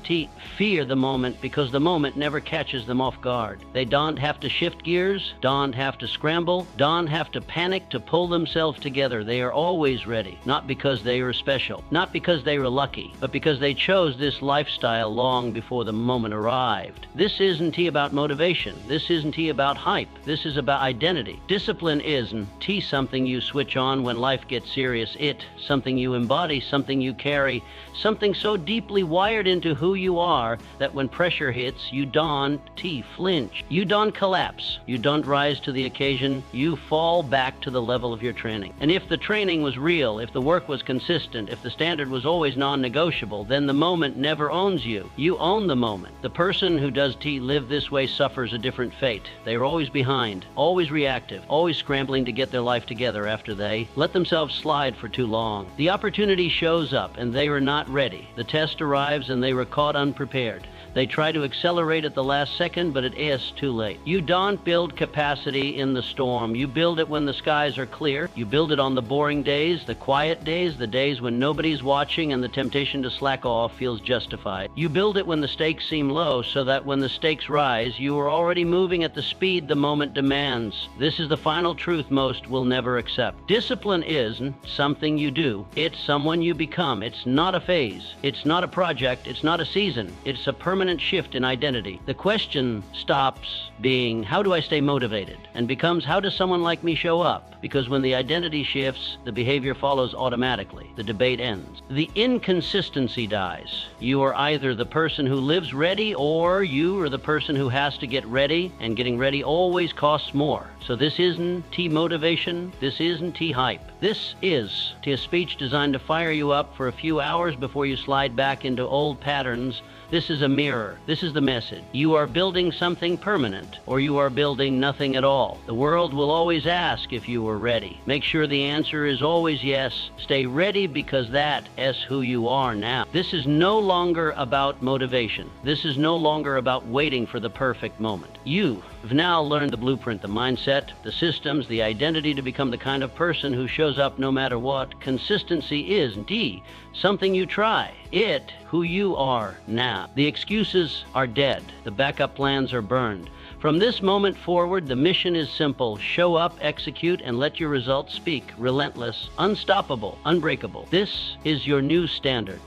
fear the moment because the moment never catches them off guard. They don't have to shift gears, don't have to scramble, don't have to panic to pull themselves together. They are always ready, not because they are special, not because they were lucky, but because they chose this lifestyle long before the moment moment arrived. This isn't T about motivation. This isn't T about hype. This is about identity. Discipline isn't T something you switch on when life gets serious. It something you embody, something you carry, something so deeply wired into who you are that when pressure hits, you don't T flinch. You don't collapse. You don't rise to the occasion. You fall back to the level of your training. And if the training was real, if the work was consistent, if the standard was always non-negotiable, then the moment never owns you. You own the moment. The person who does T live this way suffers a different fate. They are always behind, always reactive, always scrambling to get their life together after they let themselves slide for too long. The opportunity shows up and they are not ready. The test arrives and they were caught unprepared. They try to accelerate at the last second, but it is too late. You don't build capacity in the storm. You build it when the skies are clear. You build it on the boring days, the quiet days, the days when nobody's watching and the temptation to slack off feels justified. You build it when the stakes seem low so that when the stakes rise, you are already moving at the speed the moment demands. This is the final truth most will never accept. Discipline isn't something you do. It's someone you become. It's not a phase. It's not a project. It's not a season. It's a permanent shift in identity. The question stops being, how do I stay motivated? And becomes, how does someone like me show up? Because when the identity shifts, the behavior follows automatically. The debate ends. The inconsistency dies. You are either the person who lives ready or you are the person who has to get ready, and getting ready always costs more. So this isn't T motivation. This isn't T hype. This is T a speech designed to fire you up for a few hours before you slide back into old patterns. This is a mirror. This is the message. You are building something permanent, or you are building nothing at all. The world will always ask if you are ready. Make sure the answer is always yes. Stay ready because that is who you are now. This is no longer about motivation. This is no longer about waiting for the perfect moment. You have now learned the blueprint, the mindset, the systems, the identity to become the kind of person who shows up no matter what. Consistency is, D, something you try. It, who you are now. The excuses are dead. The backup plans are burned. From this moment forward, the mission is simple. Show up, execute, and let your results speak. Relentless, unstoppable, unbreakable. This is your new standard.